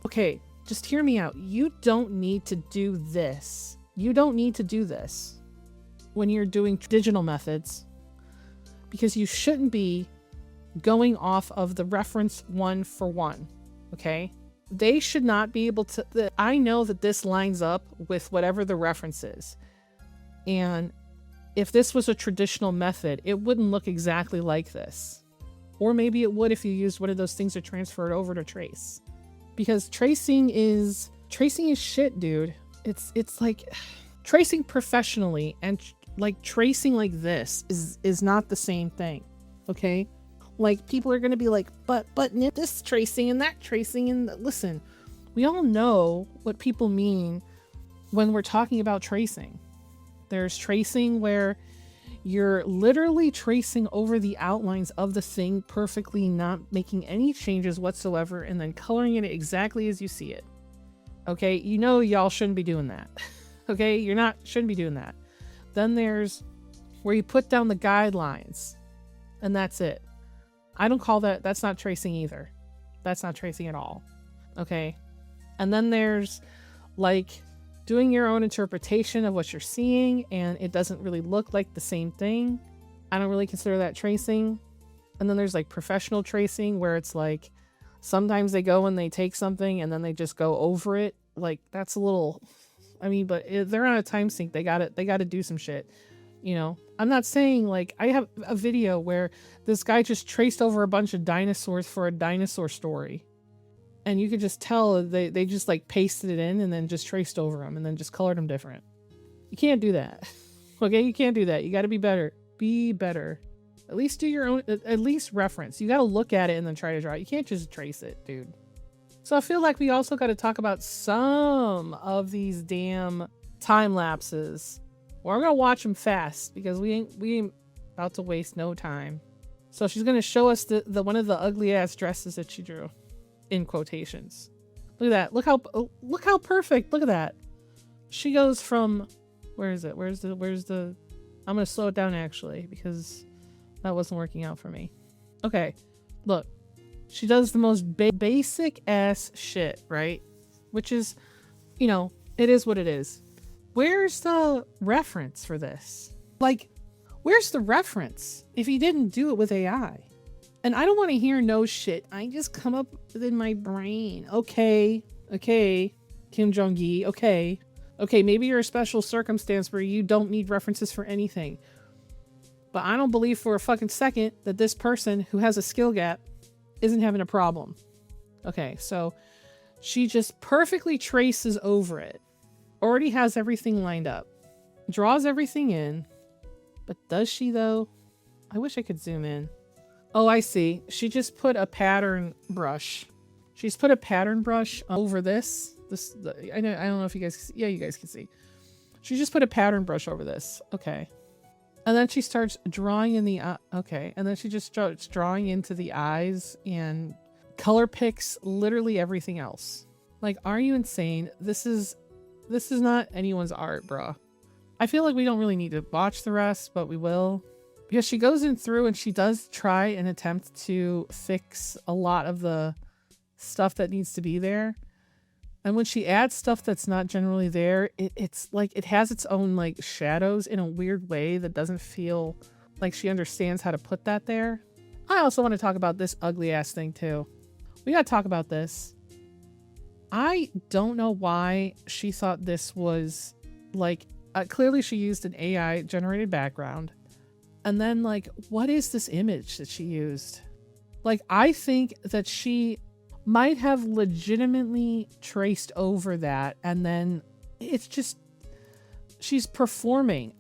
okay, just hear me out. You don't need to do this. You don't need to do this when you're doing digital methods, because you shouldn't be going off of the reference one for one, okay? They should not be able to... I know that this lines up with whatever the reference is. And if this was a traditional method, it wouldn't look exactly like this. Or maybe it would if you used one of those things to transfer it over to trace. Because tracing is shit, dude. It's like tracing professionally and like tracing like this is not the same thing, okay? Like, people are going to be like, but this tracing and that tracing, and listen, we all know what people mean when we're talking about tracing. There's tracing where you're literally tracing over the outlines of the thing perfectly, not making any changes whatsoever, and then coloring it exactly as you see it. Okay, you know y'all shouldn't be doing that. Okay, shouldn't be doing that. Then there's where you put down the guidelines, and that's it. I don't call that's not tracing either. That's not tracing at all. Okay. And then there's like doing your own interpretation of what you're seeing, and it doesn't really look like the same thing. I don't really consider that tracing. And then there's like professional tracing, where it's like sometimes they go and they take something and then they just go over it. Like, that's a little, I mean, but they're on a time sink. They gotta do some shit. You know, I'm not saying, like, I have a video where this guy just traced over a bunch of dinosaurs for a dinosaur story. And you could just tell they just like pasted it in and then just traced over them and then just colored them different. You can't do that. Okay, you can't do that. You got to be better. Be better. At least do your own, at least reference. You got to look at it and then try to draw it. You can't just trace it, dude. So I feel like we also got to talk about some of these damn time lapses. Well, I'm gonna watch them fast because we ain't about to waste no time. So she's gonna show us the one of the ugly ass dresses that she drew, in quotations. Look at that. Look how perfect. Look at that. She goes from, where is it? Where's the? I'm gonna slow it down actually, because that wasn't working out for me. Okay, Look, she does the most basic ass shit, right? Which is, you know, it is what it is. Where's the reference for this? Like, where's the reference if he didn't do it with AI? And I don't want to hear no shit. I just come up within my brain. Okay, Kim Jong-gi, okay, maybe you're a special circumstance where you don't need references for anything. But I don't believe for a fucking second that this person who has a skill gap isn't having a problem. Okay, so she just perfectly traces over it. Already has everything lined up. Draws everything in. But does she though? I wish I could zoom in. Oh, I see. She just put a pattern brush. She's put a pattern brush over this. I don't know if you guys can see. Yeah, you guys can see. She just put a pattern brush over this. Okay. And then she starts drawing in the okay. And then she just starts drawing into the eyes and color picks literally everything else. Like, are you insane? This is not anyone's art, bruh. I feel like we don't really need to watch the rest, but we will. Because she goes in through and she does try and attempt to fix a lot of the stuff that needs to be there. And when she adds stuff that's not generally there, it's like it has its own like shadows in a weird way that doesn't feel like she understands how to put that there. I also want to talk about this ugly ass thing too. We gotta talk about this. I don't know why she thought this was like, clearly she used an AI generated background. And then like, what is this image that she used? Like, I think that she might have legitimately traced over that. And then it's just, she's performing.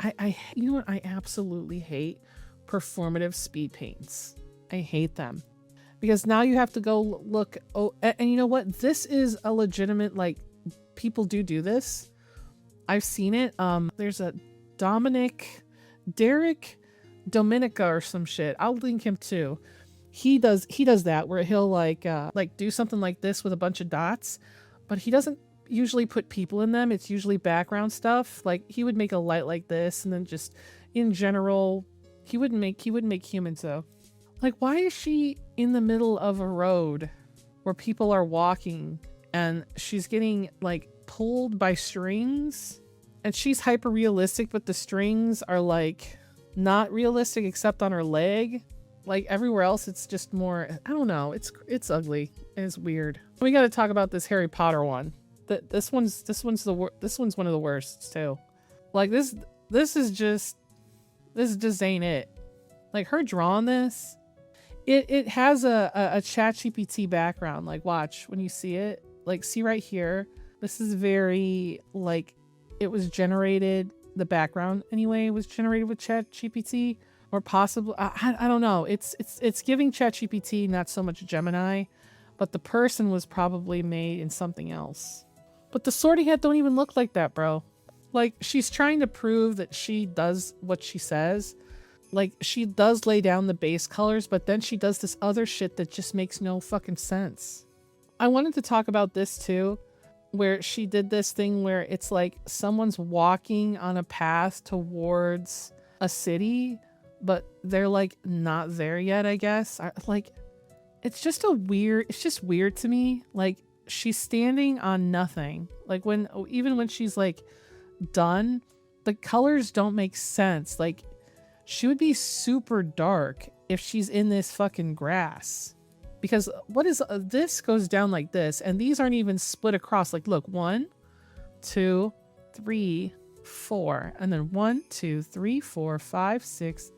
You know what? I absolutely hate performative speed paints. I hate them. Because now you have to go look. Oh, and you know what? This is a legitimate, like, people do this. I've seen it. There's a Derek Dominica or some shit. I'll link him too. He does that where he'll like do something like this with a bunch of dots, but he doesn't usually put people in them. It's usually background stuff. Like he would make a light like this, and then just in general, he wouldn't make humans though. Like, why is she in the middle of a road where people are walking and she's getting like pulled by strings, and she's hyper realistic, but the strings are like not realistic except on her leg. Like everywhere else, it's just more, I don't know. It's ugly. It's weird. We got to talk about this Harry Potter one. This one's one of the worst too. Like this just ain't it. Like her drawing this, it has a ChatGPT background. Like watch when you see it. Like see right here. This is very like it was generated. The background anyway was generated with ChatGPT. Or possibly, I don't know. It's giving ChatGPT, not so much Gemini, but the person was probably made in something else. But the sorting hat don't even look like that, bro. Like she's trying to prove that she does what she says. Like she does lay down the base colors, but then she does this other shit that just makes no fucking sense. I wanted to talk about this too, where she did this thing where it's like someone's walking on a path towards a city, but they're like not there yet, I guess. It's just weird to me. Like she's standing on nothing. Like even when she's like done, the colors don't make sense. Like she would be super dark if she's in this fucking grass, because this goes down like this, and these aren't even split across. Like look, 1, 2, 3, 4, and then 1, 2, 3, 4, 5, 6.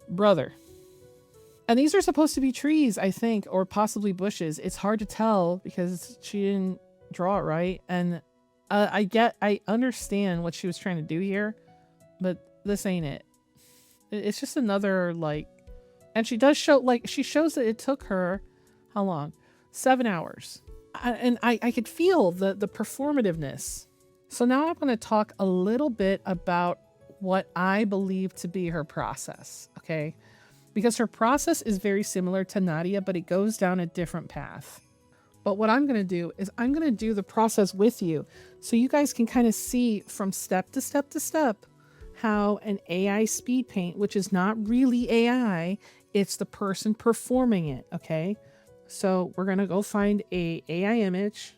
Brother. And these are supposed to be trees, I think, or possibly bushes. It's hard to tell because she didn't draw it right. And I understand what she was trying to do here, but this ain't it. It's just another like, and she does show, like she shows that it took her, how long? 7 hours. I could feel the performativeness. So now I'm going to talk a little bit about what I believe to be her process, okay? Because her process is very similar to Nadia, but it goes down a different path. But what I'm going to do is I'm going to do the process with you so you guys can kind of see from step to step to step how an AI speed paint, which is not really AI, It's the person performing it, okay? So we're going to go find a AI image.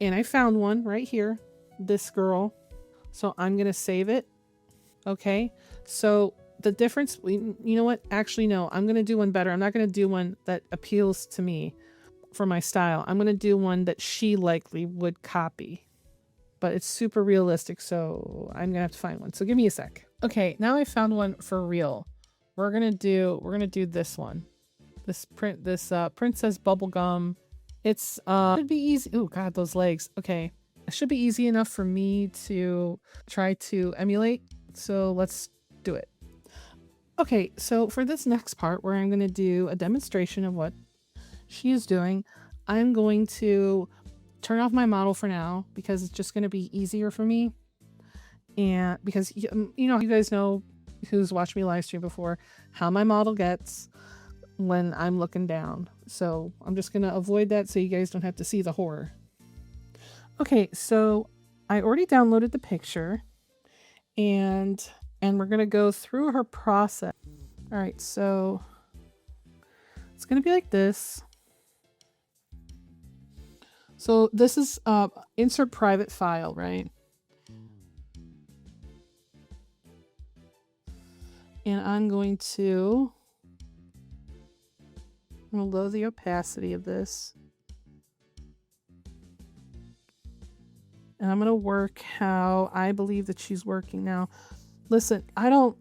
And I found one right here, this girl. So I'm going to save it, okay? So the difference, you know what? Actually, no, I'm going to do one better. I'm not going to do one that appeals to me for my style. I'm going to do one that she likely would copy. But it's super realistic, so I'm going to have to find one. So give me a sec. Okay, now I found one for real. We're going to do this one. This princess bubblegum. It's should be easy. Oh god, those legs. Okay. It should be easy enough for me to try to emulate. So let's do it. Okay, so for this next part where I'm going to do a demonstration of what she is doing, I'm going to turn off my model for now because it's just going to be easier for me. And because, you know, you guys know who's watched me live stream before, how my model gets when I'm looking down. So I'm just going to avoid that so you guys don't have to see the horror. Okay, so I already downloaded the picture and we're going to go through her process. All right, so it's going to be like this. So this is insert private file, right? And I'm going to lower the opacity of this. And I'm going to work how I believe that she's working. Now, listen, I don't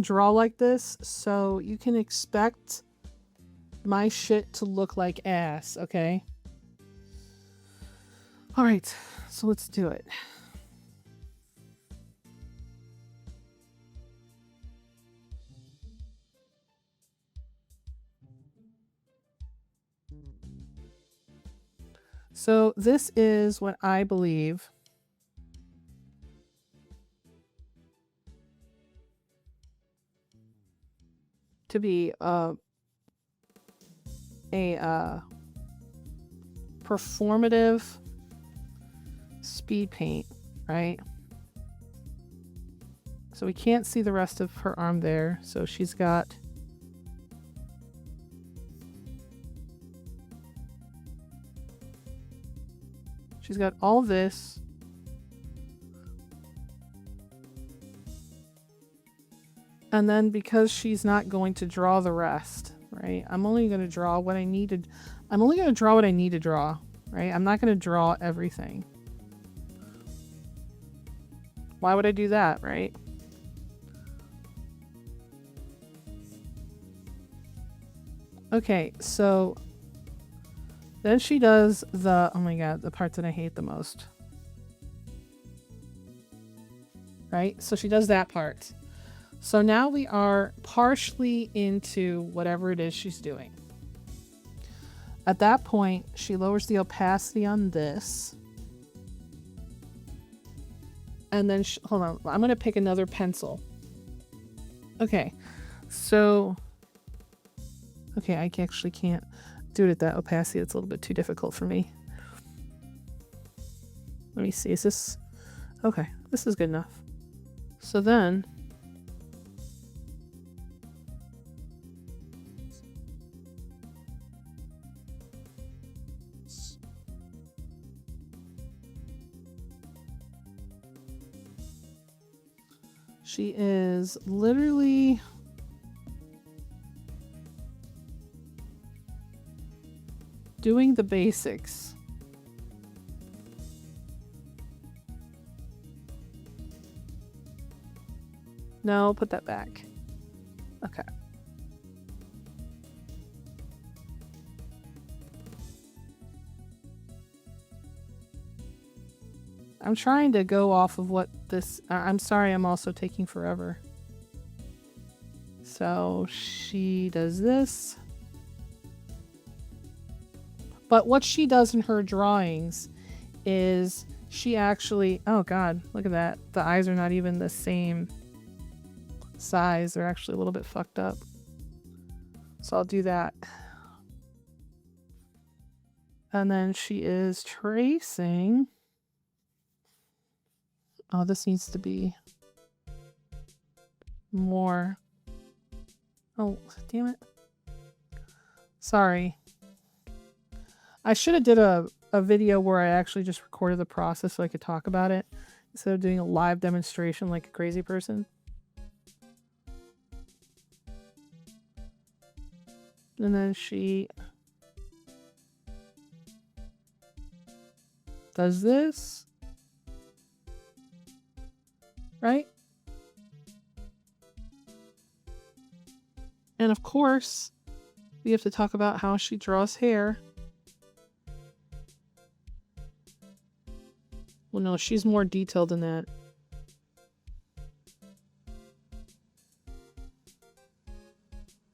draw like this, so you can expect my shit to look like ass, okay? All right, so let's do it. So this is what I believe to be a performative speed paint, right? So we can't see the rest of her arm there. So she's got all this. And then because she's not going to draw the rest, right? I'm only going to draw what I needed. I'm only going to draw what I need to draw, right? I'm not going to draw everything. Why would I do that, right? Okay, so then she does the, oh my god, the part that I hate the most. Right? So she does that part. So now we are partially into whatever it is she's doing. At that point, she lowers the opacity on this. And then, hold on, I'm going to pick another pencil. Okay, so, okay, I actually can't do it at that opacity. It's a little bit too difficult for me. Let me see, is this, okay, this is good enough. So then, she is literally doing the basics. No, put that back. Okay. I'm trying to go off of what this... I'm sorry, I'm also taking forever. So she does this. But what she does in her drawings is she actually... Oh god, look at that. The eyes are not even the same size. They're actually a little bit fucked up. So I'll do that. And then she is tracing... Oh, this needs to be more. Oh, damn it. Sorry. I should have did a video where I actually just recorded the process so I could talk about it instead of doing a live demonstration like a crazy person. And then she does this. Right? And of course, we have to talk about how she draws hair. Well, no, she's more detailed than that.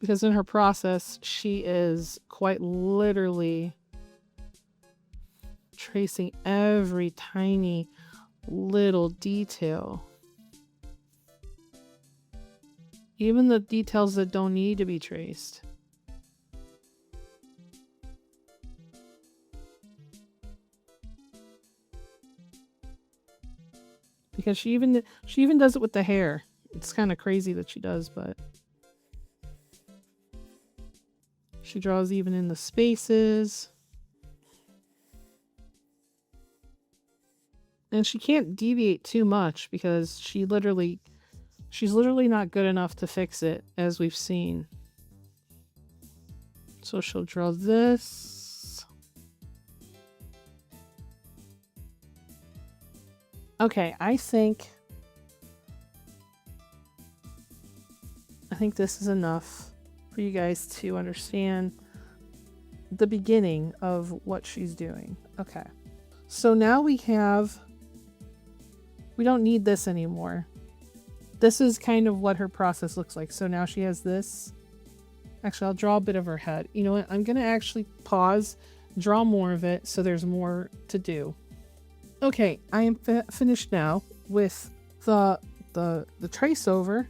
Because in her process, she is quite literally tracing every tiny little detail. Even the details that don't need to be traced. Because she even does it with the hair. It's kind of crazy that she does, but she draws even in the spaces. And she can't deviate too much because she's literally not good enough to fix it, as we've seen. So she'll draw this. Okay, I think this is enough for you guys to understand the beginning of what she's doing. Okay. So now we don't need this anymore. This is kind of what her process looks like. So now she has this. Actually, I'll draw a bit of her head. You know what? I'm going to actually pause, draw more of it so there's more to do. Okay, I am finished now with the trace over.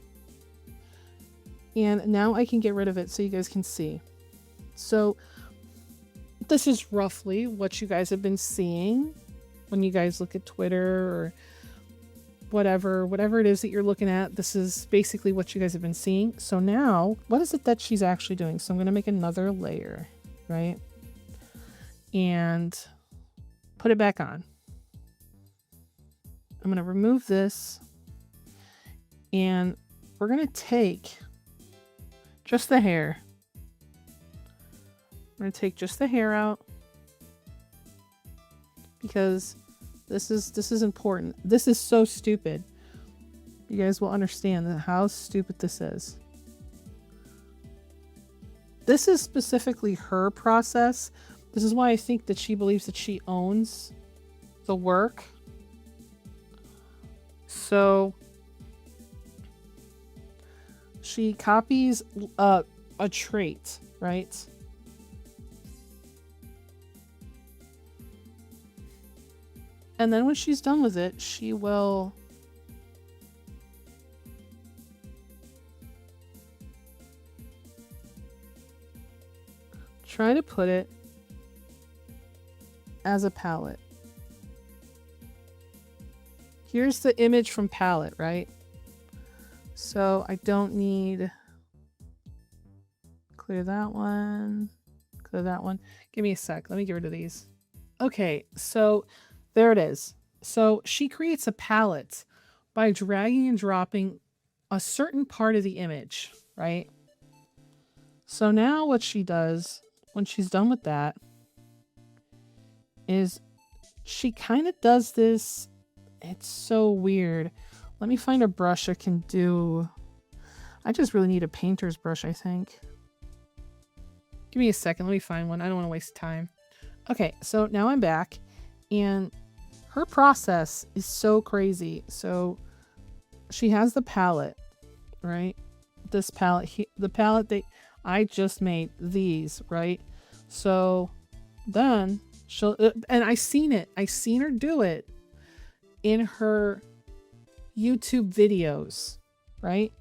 And now I can get rid of it so you guys can see. So this is roughly what you guys have been seeing when you guys look at Twitter or whatever it is that you're looking at. This is basically what you guys have been seeing. So now, what is it that she's actually doing? So I'm going to make another layer, right? And put it back on. I'm going to remove this. And we're going to take just the hair. I'm going to take just the hair out. Because this is important. This is so stupid. You guys will understand how stupid this is. This is specifically her process. This is why I think that she believes that she owns the work. So she copies a trait, right? And then when she's done with it, she will try to put it as a palette. Here's the image from palette, right? So I don't need clear that one, clear that one. Give me a sec. Let me get rid of these. Okay, so there it is. So she creates a palette by dragging and dropping a certain part of the image, right? So now what she does when she's done with that is she kind of does this. It's so weird. Let me find a brush I can do. I just really need a painter's brush, I think. Give me a second. Let me find one. I don't want to waste time. Okay, so now I'm back. And her process is so crazy. So she has the palette, right? This palette, the palette that I just made, these, right? So then she'll, and I seen her do it in her YouTube videos, right?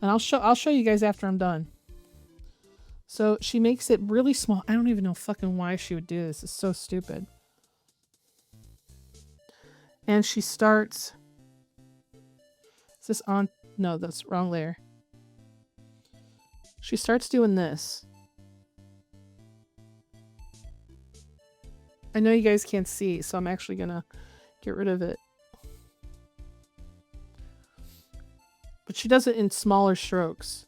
And I'll show you guys after I'm done. So she makes it really small. I don't even know fucking why she would do this. It's so stupid. And she starts, is this on? No, that's wrong layer. she starts doing this. I know you guys can't see, so I'm actually gonna get rid of it. But she does it in smaller strokes.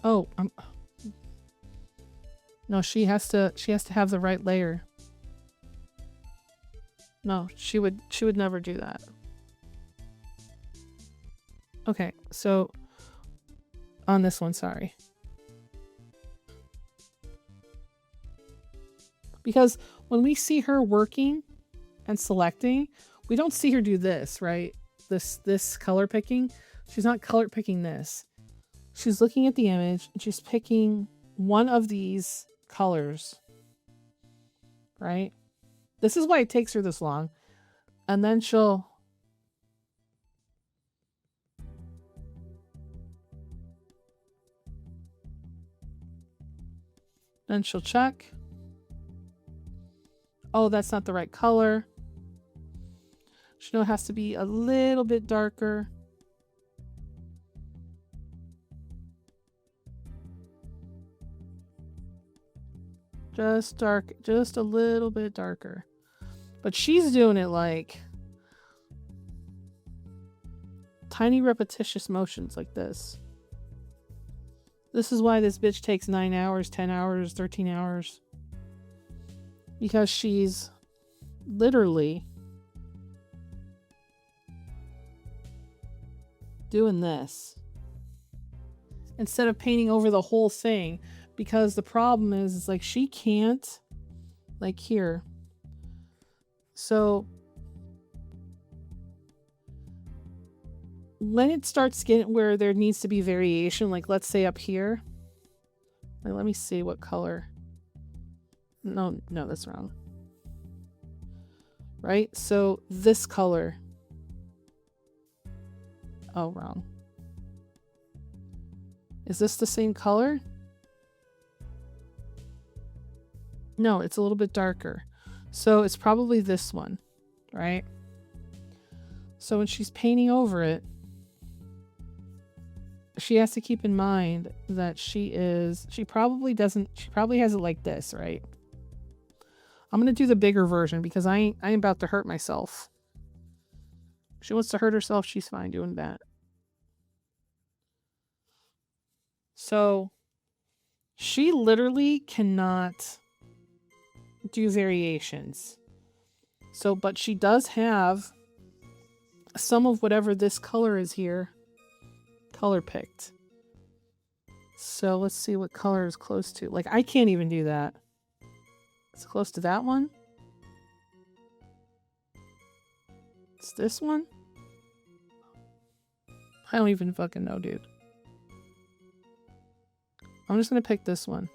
Oh, no, she has to have the right layer. No, she would never do that. Okay, so on this one, sorry. Because when we see her working and selecting, we don't see her do this, right? This color picking. She's not color picking this. She's looking at the image and she's picking one of these colors, right? This is why it takes her this long. And then she'll check. Oh, that's not the right color. She knows it has to be a little bit darker. Just dark, just a little bit darker. But she's doing it like tiny repetitious motions like this. This is why this bitch takes 9 hours, 10 hours, 13 hours. Because she's literally doing this instead of painting over the whole thing. Because the problem is like she can't, like here. So when it starts getting where there needs to be variation, like let's say up here, like, let me see what color. No, that's wrong. Right? So this color. Oh, wrong. Is this the same color? No, it's a little bit darker. So it's probably this one, right? So when she's painting over it, she has to keep in mind that she probably has it like this, right? I'm going to do the bigger version because I ain't about to hurt myself. If she wants to hurt herself, she's fine doing that. So she literally cannot do variations. So, but she does have some of whatever this color is here color picked. So let's see what color is close to. Like I can't even do that. It's close to that one. It's this one. I don't even fucking know, dude. I'm just gonna pick this one.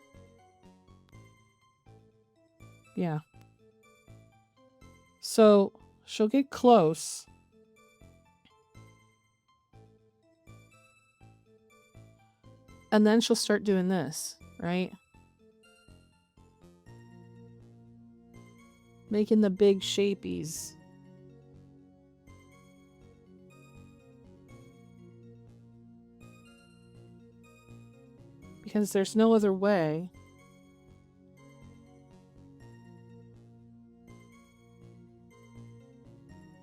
Yeah. So she'll get close. And then she'll start doing this, right? Making the big shapies. Because there's no other way.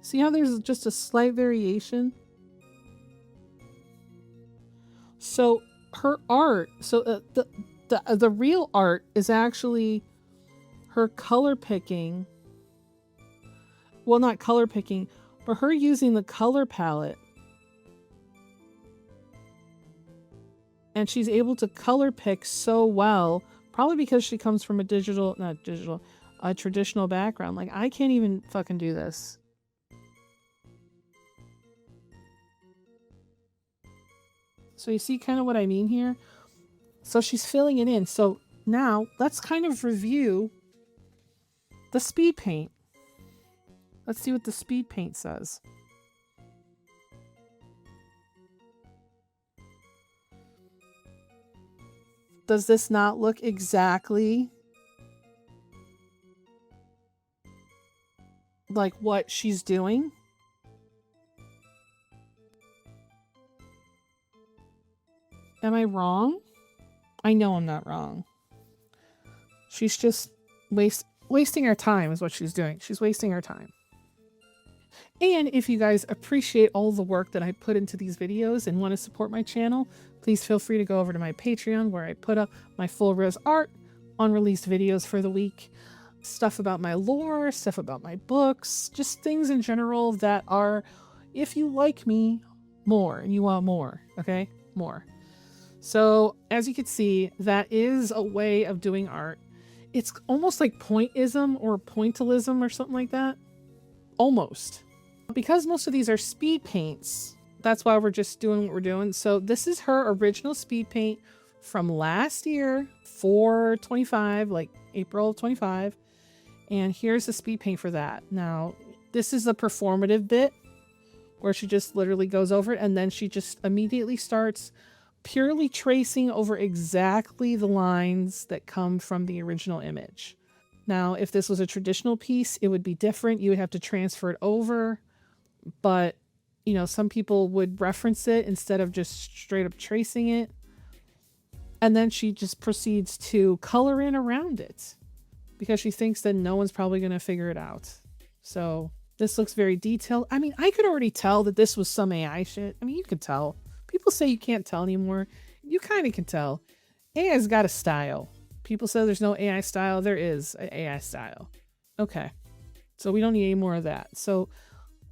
See how there's just a slight variation? So her art, the real art is actually her color picking. Well, not color picking, but her using the color palette. And she's able to color pick so well, probably because she comes from a traditional background. Like, I can't even fucking do this. So you see kind of what I mean here? So she's filling it in. So now let's kind of review the speed paint. Let's see what the speed paint says. Does this not look exactly like what she's doing? Am I wrong? I know I'm not wrong. She's just wasting her time is what she's doing. She's wasting her time. And if you guys appreciate all the work that I put into these videos and want to support my channel, please feel free to go over to my Patreon where I put up my full res art, unreleased videos for the week, stuff about my lore, stuff about my books, just things in general that are, if you like me more and you want more, okay? More. So as you can see, that is a way of doing art. It's almost like pointism or pointillism or something like that. Almost. Because most of these are speed paints, that's why we're just doing what we're doing. So this is her original speed paint from last year, 4/25, like April of 25. And here's the speed paint for that. Now, this is the performative bit where she just literally goes over it and then she just immediately starts purely tracing over exactly the lines that come from the original image. Now, if this was a traditional piece, it would be different. You would have to transfer it over. But, you know, some people would reference it instead of just straight up tracing it. And then she just proceeds to color in around it because she thinks that no one's probably going to figure it out. So this looks very detailed. I mean, I could already tell that this was some AI shit. I mean, you could tell. People say you can't tell anymore. You kind of can tell. AI's got a style. People say there's no AI style. There is an AI style. Okay. So we don't need any more of that. So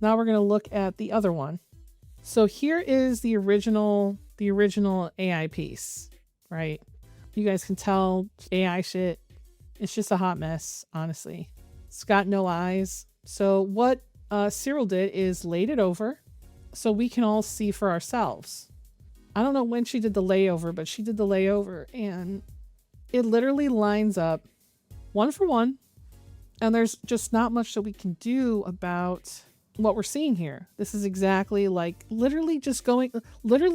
now we're going to look at the other one. So here is the original AI piece, right? You guys can tell AI shit. It's just a hot mess, honestly. It's got no eyes. So what Cyril did is laid it over so we can all see for ourselves. I don't know when she did the layover, but she did the layover and it literally lines up one for one. And there's just not much that we can do about what we're seeing here. This is exactly like literally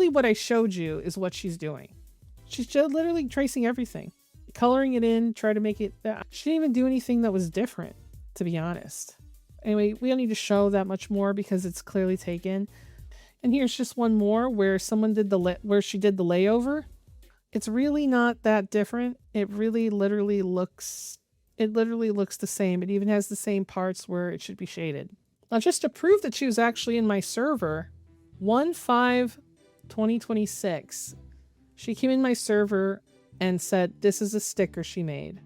what I showed you is what she's doing. She's just literally tracing everything, coloring it in, try to make it. She didn't even do anything that was different, to be honest. Anyway, we don't need to show that much more because it's clearly taken. And here's just one more where someone did where she did the layover. It's really not that different. It literally looks the same. It even has the same parts where it should be shaded. Now, just to prove that she was actually in my server, 1/5/2026, she came in my server and said, this is a sticker she made.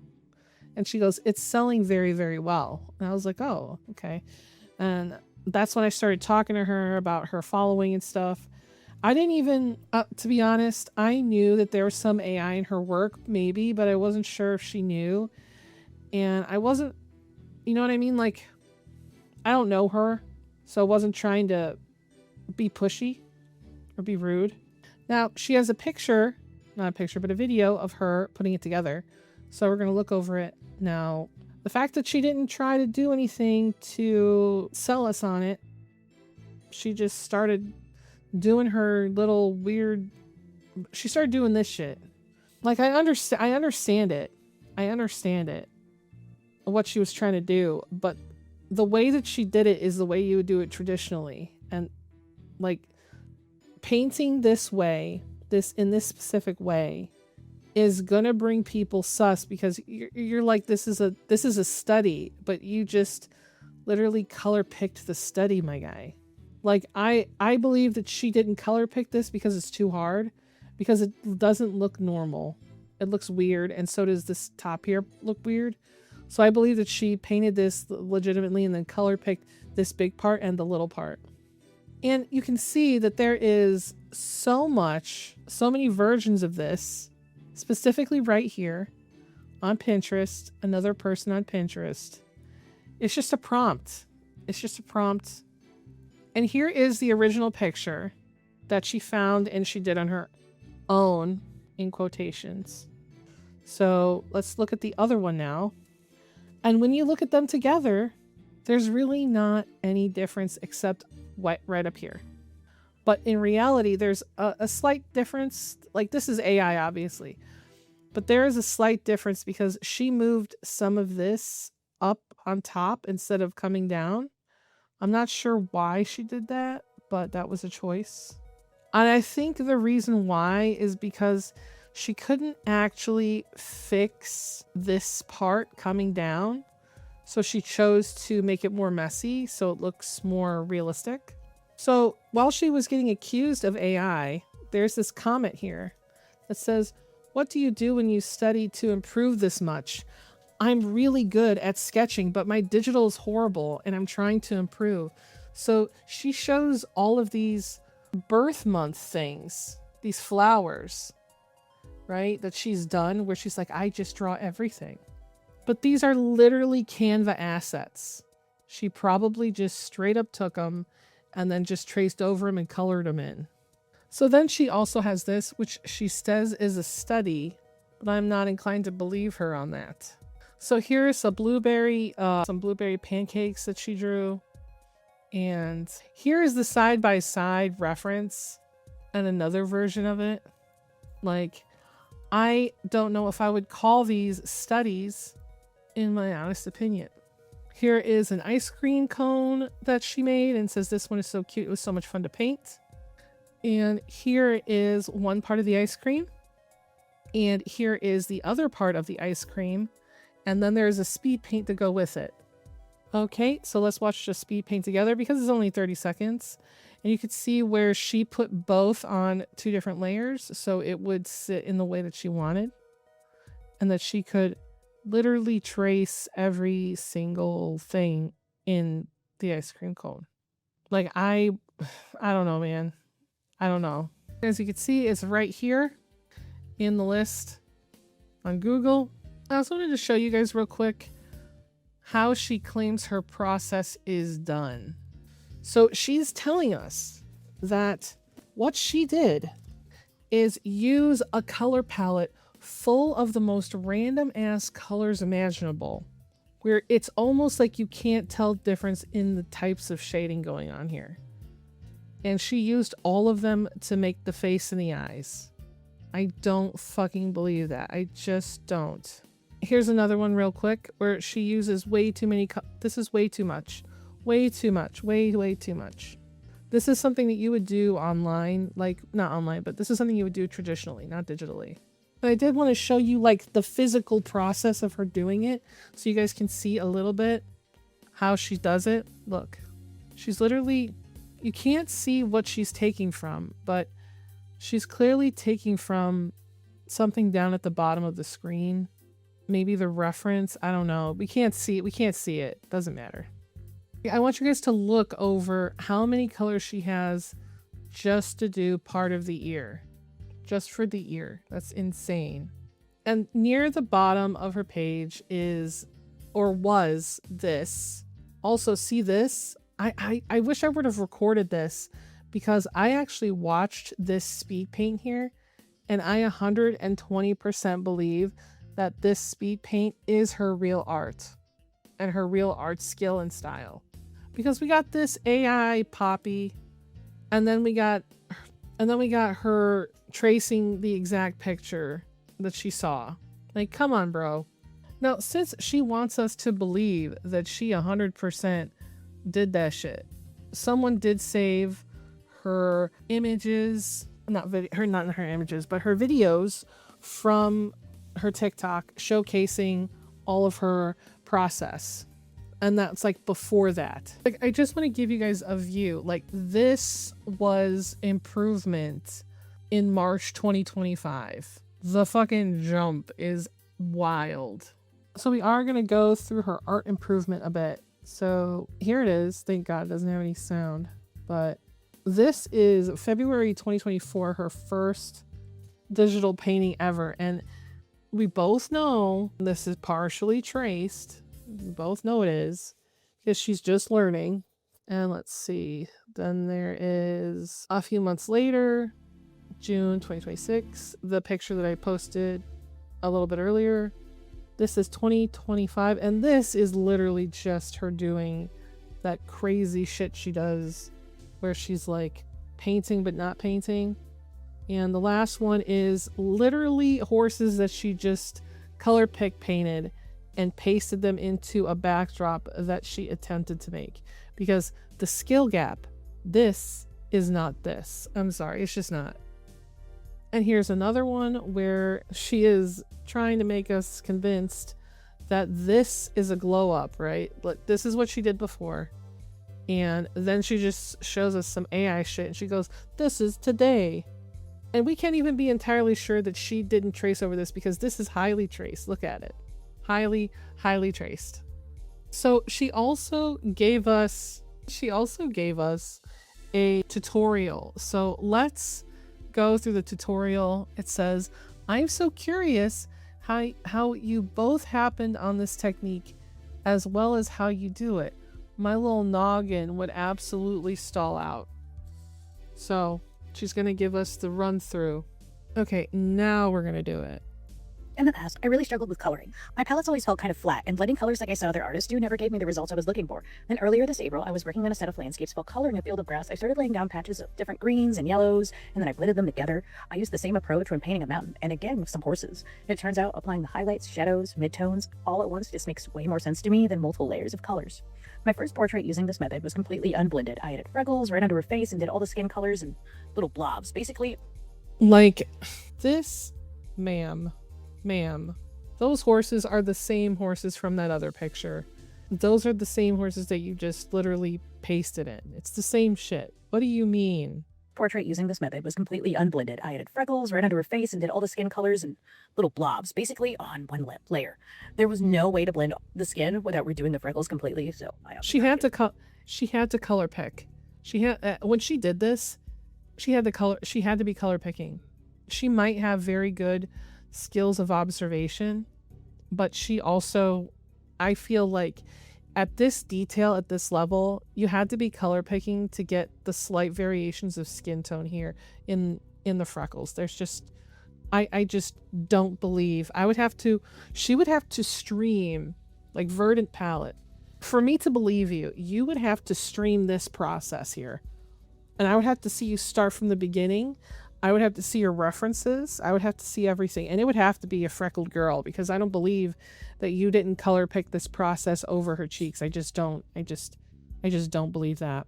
And she goes, it's selling very, very well. And I was like, oh, okay. And that's when I started talking to her about her following and stuff. I didn't even, to be honest, I knew that there was some AI in her work, maybe, but I wasn't sure if she knew. And I wasn't, you know what I mean? Like, I don't know her, so I wasn't trying to be pushy or be rude. Now, she has a picture, not a picture, but a video of her putting it together. So we're going to look over it. Now, the fact that she didn't try to do anything to sell us on it, she just started doing her little weird, she started doing this shit. Like, I understand it, what she was trying to do, but the way that she did it is the way you would do it traditionally. And like painting this way, in this specific way, is gonna bring people sus because you're like, this is a study, but you just literally color picked the study, my guy. Like, I believe that she didn't color pick this because it's too hard, because it doesn't look normal. It looks weird, and so does this top here look weird. So I believe that she painted this legitimately and then color picked this big part and the little part. And you can see that there is so many versions of this, specifically right here on Pinterest, another person on Pinterest. It's just a prompt. And here is the original picture that she found and she did on her own, in quotations. So let's look at the other one now. And when you look at them together, there's really not any difference except right up here. But in reality, there's a slight difference. Like, this is AI, obviously. But there is a slight difference because she moved some of this up on top instead of coming down. I'm not sure why she did that, but that was a choice. And I think the reason why is because she couldn't actually fix this part coming down. So she chose to make it more messy so it looks more realistic. So while she was getting accused of AI, there's this comment here that says, "What do you do when you study to improve this much? I'm really good at sketching, but my digital is horrible and I'm trying to improve." So she shows all of these birth month things, these flowers, right, that she's done where she's like, I just draw everything. But these are literally Canva assets. She probably just straight up took them and then just traced over them and colored them in. So then she also has this, which she says is a study, but I'm not inclined to believe her on that. So here's some blueberry pancakes that she drew. And here is the side-by-side reference and another version of it. Like, I don't know if I would call these studies, in my honest opinion. Here is an ice cream cone that she made and says this one is so cute. It was so much fun to paint. And here is one part of the ice cream. And here is the other part of the ice cream. And then there's a speed paint to go with it. Okay, so let's watch the speed paint together because it's only 30 seconds. And you could see where she put both on 2 different layers so it would sit in the way that she wanted. And that she could literally trace every single thing in the ice cream cone. Like, I don't know, man. I don't know. As you can see, it's right here in the list on Google. I also wanted to show you guys real quick how she claims her process is done. So she's telling us that what she did is use a color palette full of the most random ass colors imaginable, where it's almost like you can't tell difference in the types of shading going on here. And she used all of them to make the face and the eyes. I don't fucking believe that. I just don't. Here's another one real quick where she uses way too many. This is way too much. Way too much. Way too much. This is something that you would do online, like not online, but this is something you would do traditionally, not digitally. But I did want to show you like the physical process of her doing it so you guys can see a little bit how she does it. Look, she's literally, you can't see what she's taking from, but she's clearly taking from something down at the bottom of the screen. Maybe the reference, I don't know. We can't see it. Doesn't matter. I want you guys to look over how many colors she has just to do part of the ear. Just for the ear. That's insane. And near the bottom of her page is, or was, this. Also, see this? I wish I would have recorded this because I actually watched this speed paint here and I 120% believe that this speed paint is her real art and her real art skill and style. Because we got this AI Poppy and then we got her tracing the exact picture that she saw. Like, come on, bro. Now, since she wants us to believe that she 100% did that shit, someone did save her images, not her images, but her videos from her TikTok showcasing all of her process. And that's like before that. Like, I just want to give you guys a view. Like, this was improvement in March 2025. The fucking jump is wild. So we are going to go through her art improvement a bit. So here it is. Thank God it doesn't have any sound. But this is February 2024, her first digital painting ever. And we both know this is partially traced. We both know it is because she's just learning. And let's see. Then there is a few months later, June 2026, the picture that I posted a little bit earlier. This is 2025, and this is literally just her doing that crazy shit she does where she's like painting but not painting. And the last one is literally horses that she just color pick painted and pasted them into a backdrop that she attempted to make. Because the skill gap, this is not this. I'm sorry, it's just not. And here's another one where she is trying to make us convinced that this is a glow up, right? Like, this is what she did before. And then she just shows us some AI shit and she goes, this is today. And we can't even be entirely sure that she didn't trace over this because this is highly traced. Look at it. Highly, highly traced. So she also gave us a tutorial. So let's go through the tutorial. It says, I'm so curious how you both happened on this technique as well as how you do it. My little noggin would absolutely stall out. So she's going to give us the run through. Okay, now we're going to do it. In the past, I really struggled with coloring. My palettes always felt kind of flat, and blending colors like I saw other artists do never gave me the results I was looking for. Then earlier this April, I was working on a set of landscapes while coloring a field of grass. I started laying down patches of different greens and yellows, and then I blended them together. I used the same approach when painting a mountain, and again with some horses. It turns out applying the highlights, shadows, midtones, all at once just makes way more sense to me than multiple layers of colors. My first portrait using this method was completely unblended. I added freckles right under her face and did all the skin colors and little blobs. Basically, like this, ma'am. Those horses are the same horses from that other picture. Those are the same horses that you just literally pasted in. It's the same shit. What do you mean? portrait using this method was completely unblended. I added freckles right under her face and did all the skin colors and little blobs, basically on one layer. There was no way to blend the skin without redoing the freckles completely, so she had to color pick. She had when she did this, she had to be color picking. She might have very good skills of observation, but she also, I feel like at this detail, at this level, you had to be color picking to get the slight variations of skin tone here in the freckles. There's just, I just don't believe. She would have to stream, like Verdant palette. For me to believe you would have to stream this process here. And I would have to see you start from the beginning. I would have to see your references. I would have to see everything. And it would have to be a freckled girl, because I don't believe that you didn't color pick this process over her cheeks. I just don't believe that.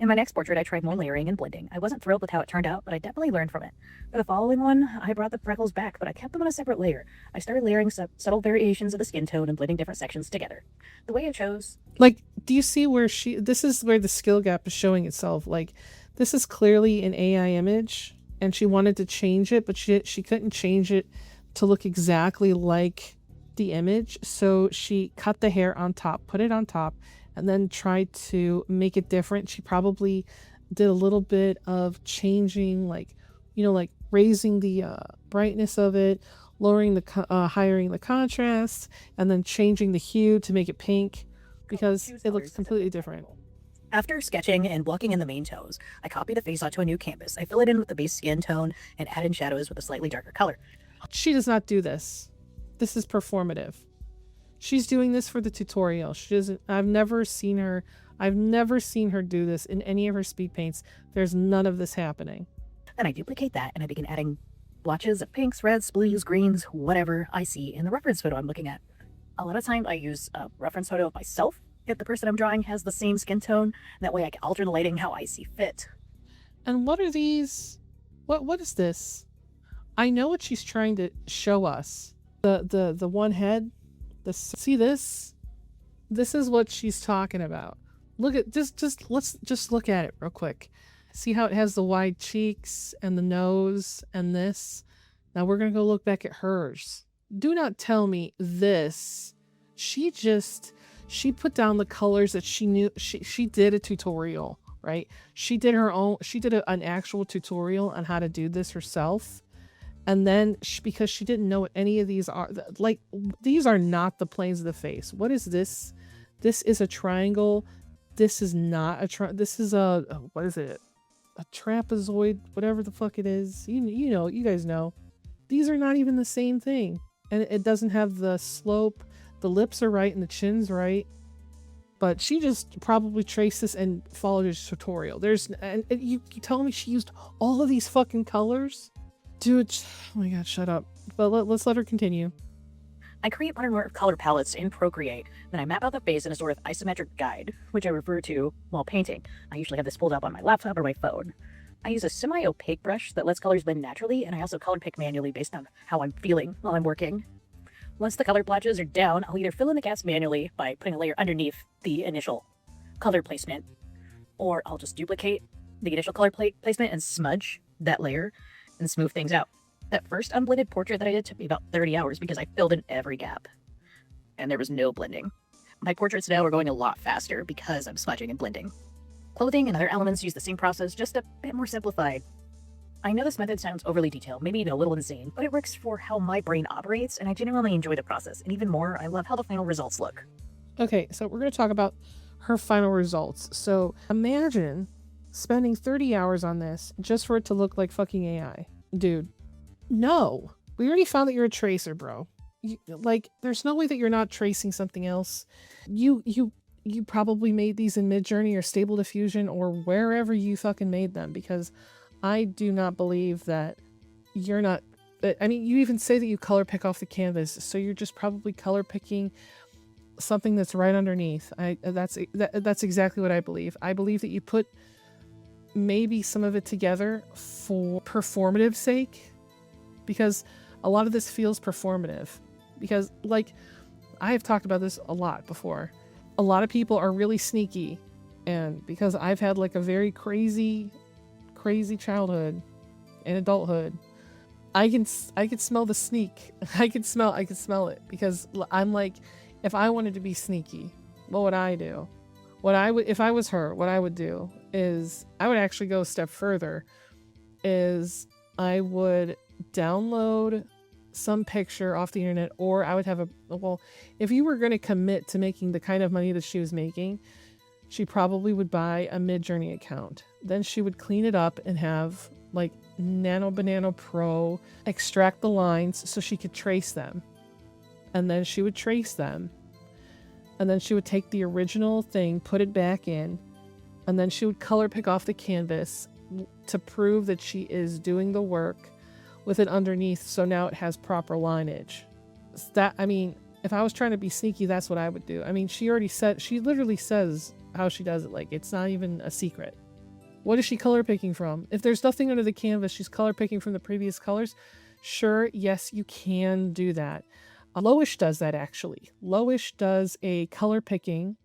In my next portrait, I tried more layering and blending. I wasn't thrilled with how it turned out, but I definitely learned from it. For the following one, I brought the freckles back, but I kept them on a separate layer. I started layering subtle variations of the skin tone and blending different sections together. The way I chose... Like, do you see where this is where the skill gap is showing itself? Like, this is clearly an AI image, and she wanted to change it, but she couldn't change it to look exactly like the image. So she cut the hair on top, put it on top, and then tried to make it different. She probably did a little bit of changing, like, like raising the brightness of it, lowering hiring the contrast, and then changing the hue to make it pink, because it looks completely different. After sketching and blocking in the main tones, I copy the face onto a new canvas. I fill it in with the base skin tone and add in shadows with a slightly darker color. She does not do this. This is performative. She's doing this for the tutorial. She doesn't. I've never seen her do this in any of her speed paints. There's none of this happening. Then I duplicate that and I begin adding blotches of pinks, reds, blues, greens, whatever I see in the reference photo I'm looking at. A lot of times I use a reference photo of myself if the person I'm drawing has the same skin tone. That way I can alter the lighting how I see fit. And what are these? What is this? I know what she's trying to show us. The one head. See this? This is what she's talking about. Look at let's just look at it real quick. See how it has the wide cheeks and the nose and this. Now we're gonna go look back at hers. Do not tell me this. She put down the colors that she knew. She did a tutorial, right? She did an actual tutorial on how to do this herself. And then because she didn't know what any of these are, like, these are not the planes of the face. What is this? This is a triangle. This is not a this is what is it? A trapezoid, whatever the fuck it is. You guys know. These are not even the same thing. And it doesn't have the slope. The lips are right and the chin's right. But she just probably traced this and followed his tutorial. And you telling me she used all of these fucking colors? Dude, oh my god, shut up. But let's let her continue. I create one or more color palettes in Procreate, then I map out the face in a sort of isometric guide, which I refer to while painting. I usually have this pulled up on my laptop or my phone. I use a semi-opaque brush that lets colors blend naturally, and I also color pick manually based on how I'm feeling while I'm working. Once the color blotches are down, I'll either fill in the gaps manually by putting a layer underneath the initial color placement, or I'll just duplicate the initial color placement and smudge that layer and smooth things out. That first unblended portrait that I did took me about 30 hours because I filled in every gap, and there was no blending. My portraits now are going a lot faster because I'm smudging and blending. Clothing and other elements use the same process, just a bit more simplified. I know this method sounds overly detailed, maybe even a little insane, but it works for how my brain operates, and I genuinely enjoy the process. And even more, I love how the final results look. Okay, so we're going to talk about her final results. So imagine spending 30 hours on this just for it to look like fucking AI. Dude, no. We already found that you're a tracer, bro. There's no way that you're not tracing something else. You probably made these in Midjourney or Stable Diffusion or wherever you fucking made them, because I do not believe that you're not. I mean, you even say that you color pick off the canvas, so you're just probably color picking something that's right underneath. That's exactly what I believe. I believe that you put maybe some of it together for performative sake, because a lot of this feels performative. Because, like, I have talked about this a lot before. A lot of people are really sneaky, and because I've had like a very crazy childhood and adulthood, I can smell the sneak. I can smell it, because I'm like, if I wanted to be sneaky, what would I do? If I was her, what I would do is I would actually go a step further. Is I would download some picture off the internet, or I would have if you were going to commit to making the kind of money that she was making, she probably would buy a Midjourney account. Then she would clean it up and have like Nano Banana Pro extract the lines so she could trace them. And then she would trace them. And then she would take the original thing, put it back in, and then she would color pick off the canvas to prove that she is doing the work with it underneath, so now it has proper lineage. If I was trying to be sneaky, that's what I would do. I mean, she literally says how she does it. Like, it's not even a secret. What is she color picking from? If there's nothing under the canvas, she's color picking from the previous colors. Sure, yes, you can do that. Loish does that, actually. Loish does a color picking,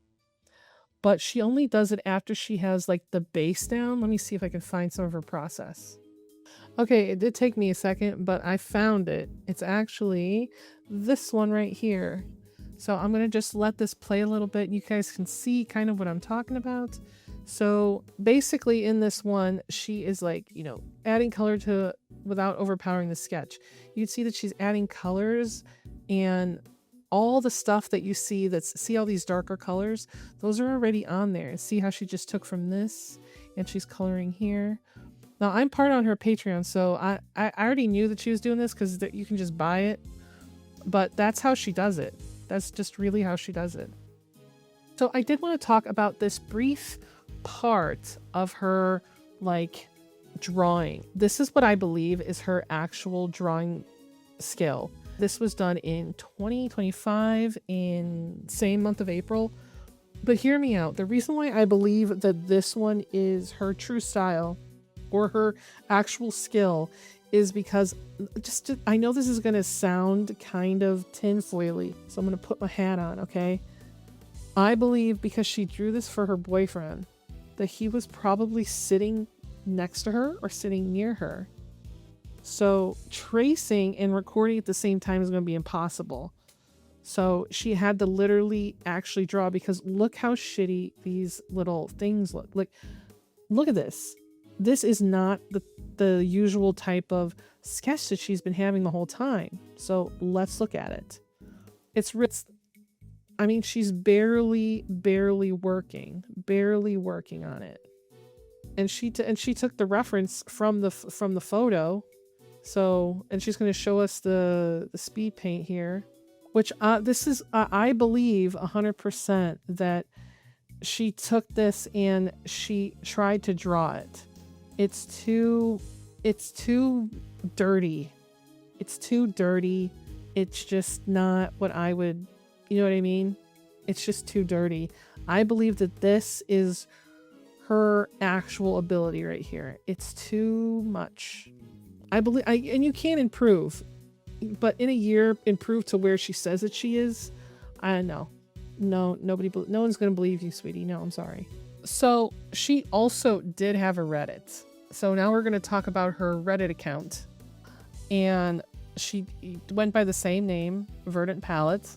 but she only does it after she has like the base down. Let me see if I can find some of her process. Okay, it did take me a second, but I found it. It's actually this one right here. So I'm going to just let this play a little bit. You guys can see kind of what I'm talking about. So basically in this one, she is like, adding color to without overpowering the sketch. You'd see that she's adding colors, and all the stuff that you see see all these darker colors, those are already on there. See how she just took from this and she's coloring here. Now, I'm part on her Patreon, so I already knew that she was doing this because you can just buy it. But that's how she does it. That's just really how she does it. So I did want to talk about this brief part of her, like, drawing. This is what I believe is her actual drawing skill. This was done in 2025 in same month of April. But hear me out. The reason why I believe that this one is her true style or her actual skill is because I know this is going to sound kind of tinfoily, so I'm going to put my hat on, okay? I believe because she drew this for her boyfriend, that he was probably sitting next to her or sitting near her. So tracing and recording at the same time is going to be impossible. So she had to literally actually draw, because look how shitty these little things look. Like, look at this. This is not the usual type of sketch that she's been having the whole time. So let's look at it. She's barely working on it. And she took the reference from the photo. So, and she's going to show us the speed paint here, which this is I believe 100% that she took this and she tried to draw it. It's too dirty. It's too dirty. It's just not what I would, you know what I mean? It's just too dirty. I believe that this is her actual ability right here. It's too much. I believe, and you can improve, but in a year, improve to where she says that she is. I know. No, no one's going to believe you, sweetie. No, I'm sorry. So she also did have a Reddit. So now we're going to talk about her Reddit account. And she went by the same name, Verdant Palette.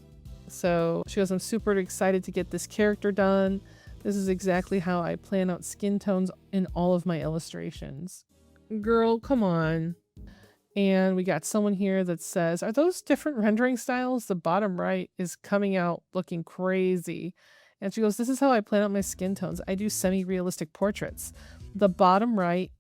So she goes, I'm super excited to get this character done. This is exactly how I plan out skin tones in all of my illustrations. Girl, come on. And we got someone here that says, are those different rendering styles? The bottom right is coming out looking crazy. And she goes, this is how I plan out my skin tones. I do semi-realistic portraits. The bottom right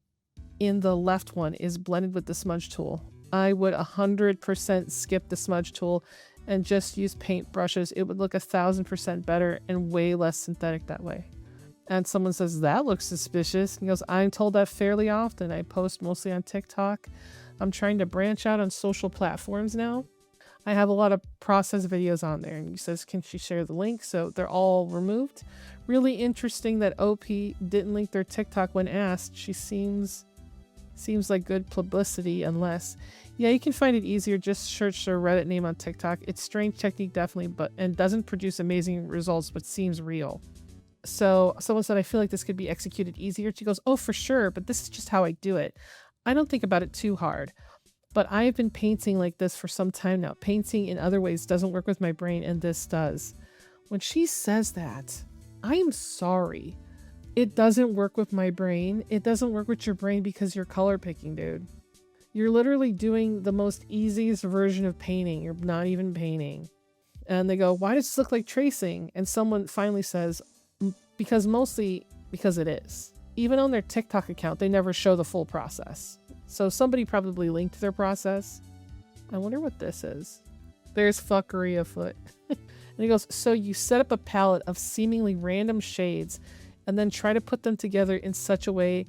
in the left one is blended with the smudge tool. I would 100% skip the smudge tool and just use paint brushes. It would look 1,000% better and way less synthetic that way. And someone says, that looks suspicious. He goes, I'm told that fairly often. I post mostly on TikTok. I'm trying to branch out on social platforms now. I have a lot of process videos on there. And he says, can she share the link? So they're all removed. Really interesting that OP didn't link their TikTok when asked. She seems like good publicity unless... Yeah, you can find it easier. Just search their Reddit name on TikTok. It's strange technique definitely, and doesn't produce amazing results, but seems real. So someone said, I feel like this could be executed easier. She goes, oh, for sure, but this is just how I do it. I don't think about it too hard, but I've been painting like this for some time now. Painting in other ways doesn't work with my brain, and this does. When she says that, I am sorry. It doesn't work with my brain. It doesn't work with your brain because you're color picking, dude. You're literally doing the most easiest version of painting. You're not even painting. And they go, why does this look like tracing? And someone finally says, mostly because it is. Even on their TikTok account, they never show the full process. So somebody probably linked their process. I wonder what this is. There's fuckery afoot. And he goes, so you set up a palette of seemingly random shades and then try to put them together in such a way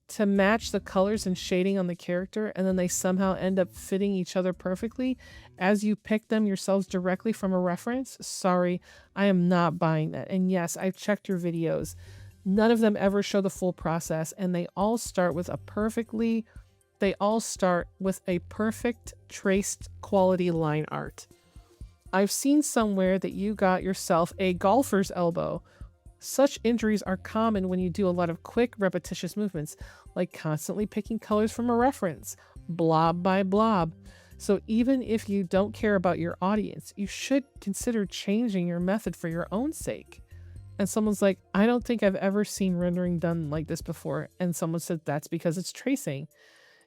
to match the colors and shading on the character, and then they somehow end up fitting each other perfectly as you pick them yourselves directly from a reference? Sorry, I am not buying that. And yes, I've checked your videos. None of them ever show the full process, and they all start with a perfect traced quality line art. I've seen somewhere that you got yourself a golfer's elbow. Such injuries are common when you do a lot of quick, repetitious movements, like constantly picking colors from a reference, blob by blob. So even if you don't care about your audience, you should consider changing your method for your own sake. And someone's like, I don't think I've ever seen rendering done like this before. And someone said, that's because it's tracing.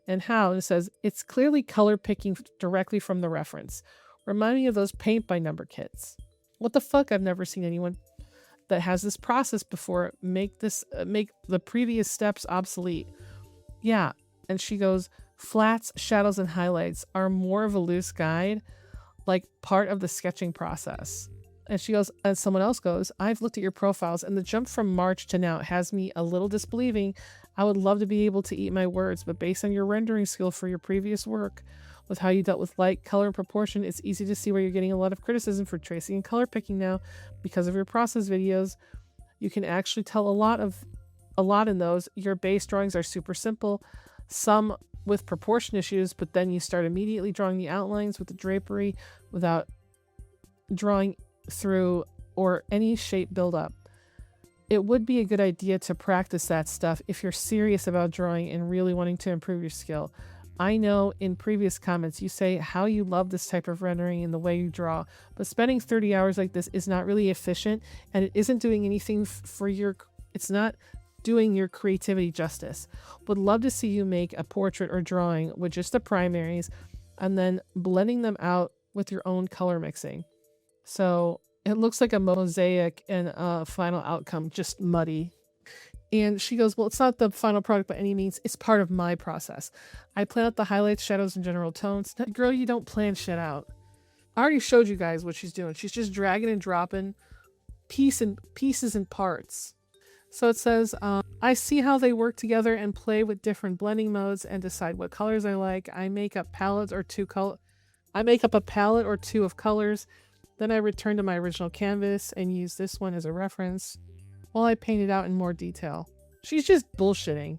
And how? And it says, it's clearly color picking directly from the reference. Remind me of those paint by number kits. What the fuck? I've never seen anyone that has this process before make the previous steps obsolete. Yeah. And she goes, flats, shadows, and highlights are more of a loose guide, like part of the sketching process. And she goes, and someone else goes, I've looked at your profiles and the jump from March to now has me a little disbelieving. I would love to be able to eat my words, but based on your rendering skill for your previous work, with how you dealt with light, color, and proportion, it's easy to see where you're getting a lot of criticism for tracing and color picking now because of your process videos. You can actually tell a lot in those. Your base drawings are super simple, some with proportion issues, but then you start immediately drawing the outlines with the drapery without drawing through or any shape buildup. It would be a good idea to practice that stuff if you're serious about drawing and really wanting to improve your skill. I know in previous comments you say how you love this type of rendering and the way you draw, but spending 30 hours like this is not really efficient, and it isn't doing anything it's not doing your creativity justice. Would love to see you make a portrait or drawing with just the primaries and then blending them out with your own color mixing. So it looks like a mosaic and a final outcome, just muddy. And she goes, well, it's not the final product by any means. It's part of my process. I plan out the highlights, shadows, and general tones. Girl, you don't plan shit out. I already showed you guys what she's doing. She's just dragging and dropping pieces and parts. So it says, I see how they work together and play with different blending modes and decide what colors I like. I make up palettes or two I make up a palette or two of colors, then I return to my original canvas and use this one as a reference while I paint it out in more detail. She's just bullshitting.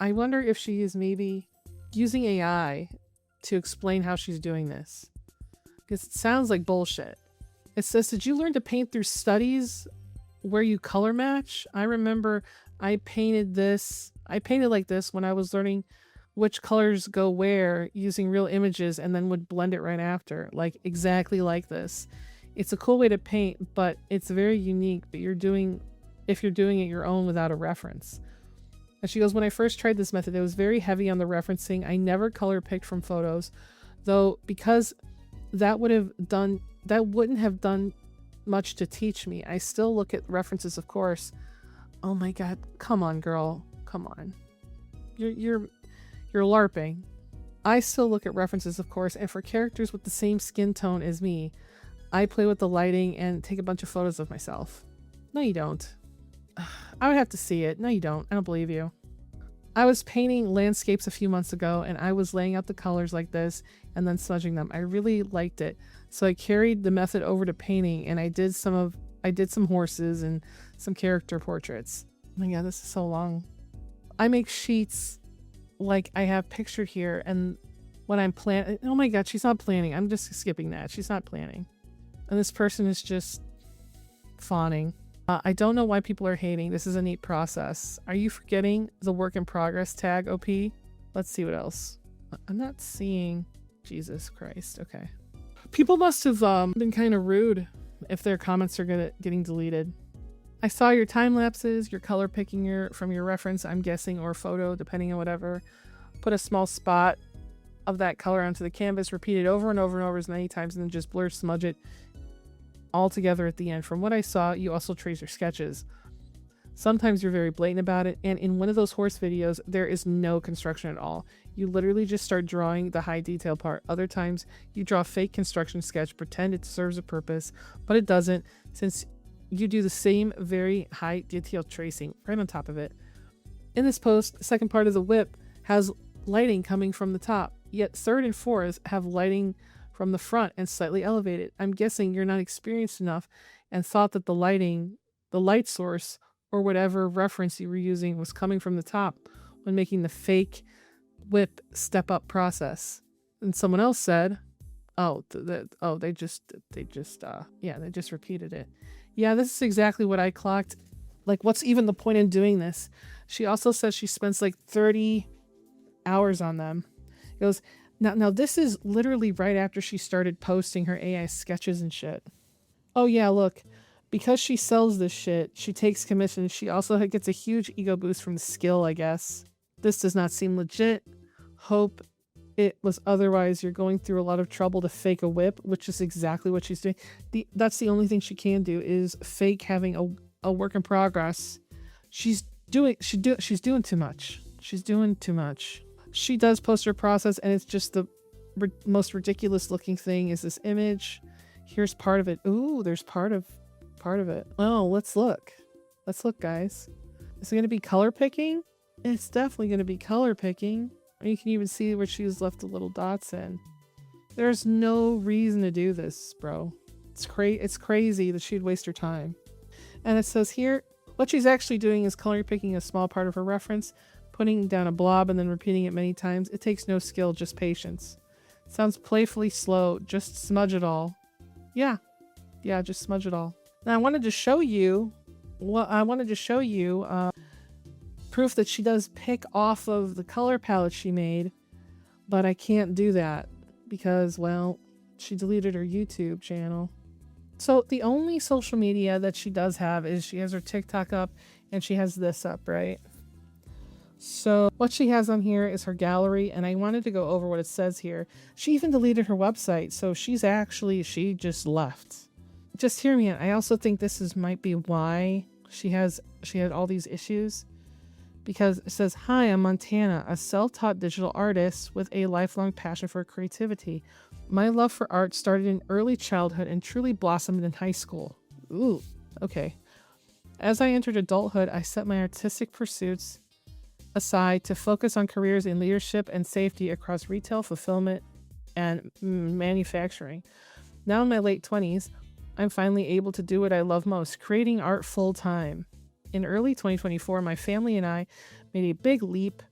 I wonder if she is maybe using AI to explain how she's doing this. Because it sounds like bullshit. It says, did you learn to paint through studies where you color match? I remember I painted like this when I was learning which colors go where using real images and then would blend it right after. Like exactly like this. It's a cool way to paint, but it's very unique, but if you're doing it your own without a reference. And she goes, when I first tried this method, it was very heavy on the referencing. I never color picked from photos, though, because that wouldn't have done much to teach me. I still look at references, of course. Oh my God. Come on, girl. Come on. You're LARPing. I still look at references, of course, and for characters with the same skin tone as me, I play with the lighting and take a bunch of photos of myself. No, you don't. I would have to see it. No, you don't. I don't believe you. I was painting landscapes a few months ago and I was laying out the colors like this and then smudging them. I really liked it. So I carried the method over to painting and I did some horses and some character portraits. Oh my God, this is so long. I make sheets like I have pictured here, and when I'm planning, oh my God, she's not planning. I'm just skipping that. She's not planning. And this person is just fawning. I don't know why people are hating. This is a neat process. Are you forgetting the work in progress tag, OP? Let's see what else. I'm not seeing. Jesus Christ. Okay. People must have been kind of rude if their comments are getting deleted. I saw your time lapses, your color picking from your reference, I'm guessing, or photo, depending on whatever. Put a small spot of that color onto the canvas, repeat it over and over and over as many times, and then just blur smudge it all together at the end. From what I saw, you also trace your sketches. Sometimes you're very blatant about it, and in one of those horse videos, there is no construction at all. You literally just start drawing the high detail part. Other times, you draw a fake construction sketch, pretend it serves a purpose, but it doesn't, since you do the same very high detail tracing right on top of it. In this post, the second part of the whip has lighting coming from the top, yet third and fourth have lighting from the front and slightly elevated. I'm guessing you're not experienced enough and thought that the light source, or whatever reference you were using, was coming from the top when making the fake whip step up process. And someone else said, they just repeated it. Yeah, this is exactly what I clocked. Like, what's even the point in doing this? She also says she spends like 30 hours on them. It goes, now this is literally right after she started posting her AI sketches and shit. Oh yeah, look, because she sells this shit, she takes commissions. She also gets a huge ego boost from the skill, I guess. This does not seem legit. Hope it was otherwise. You're going through a lot of trouble to fake a whip, which is exactly what she's doing. That's the only thing she can do, is fake having a work in progress. She's doing too much. She's doing too much. She does post her process, and it's just the most ridiculous looking thing is this image. Here's part of it. Ooh, there's part of it. Oh, let's look. Let's look, guys. Is it going to be color picking? It's definitely going to be color picking. You can even see where she's left the little dots in. There's no reason to do this, bro. It's crazy that she'd waste her time. And it says here, what she's actually doing is color picking a small part of her reference, putting down a blob and then repeating it many times. It takes no skill, just patience. Sounds playfully slow. Just smudge it all. Yeah, just smudge it all. Now I wanted to show you proof that she does pick off of the color palette she made, but I can't do that because, well, she deleted her YouTube channel. So the only social media that she does have is she has her TikTok up and she has this up, right? So what she has on here is her gallery, and I wanted to go over what it says here. She even deleted her website, so she just left. Just hear me out. I also think might be why she had all these issues. Because it says, hi, I'm Montana, a self-taught digital artist with a lifelong passion for creativity. My love for art started in early childhood and truly blossomed in high school. Ooh, okay. As I entered adulthood, I set my artistic pursuits aside to focus on careers in leadership and safety across retail, fulfillment, and manufacturing. Now in my late 20s, I'm finally able to do what I love most, creating art full time. In early 2024, my family and I made a big leap.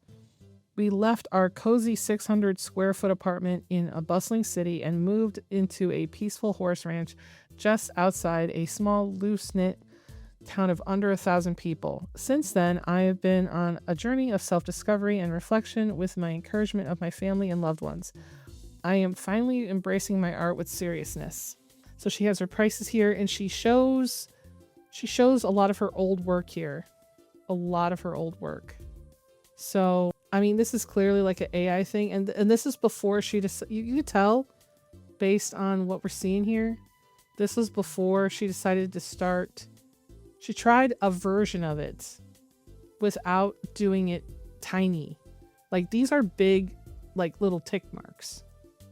We left our cozy 600 square foot apartment in a bustling city and moved into a peaceful horse ranch just outside a small, loose-knit town of under 1,000 people. Since then, I have been on a journey of self-discovery and reflection with my encouragement of my family and loved ones. I am finally embracing my art with seriousness. So she has her prices here, and she shows a lot of her old work here. A lot of her old work. So, I mean, this is clearly like an AI thing, and this is before she just, you could tell based on what we're seeing here. This was before she decided to start. She tried a version of it without doing it tiny. Like, these are big, like, little tick marks.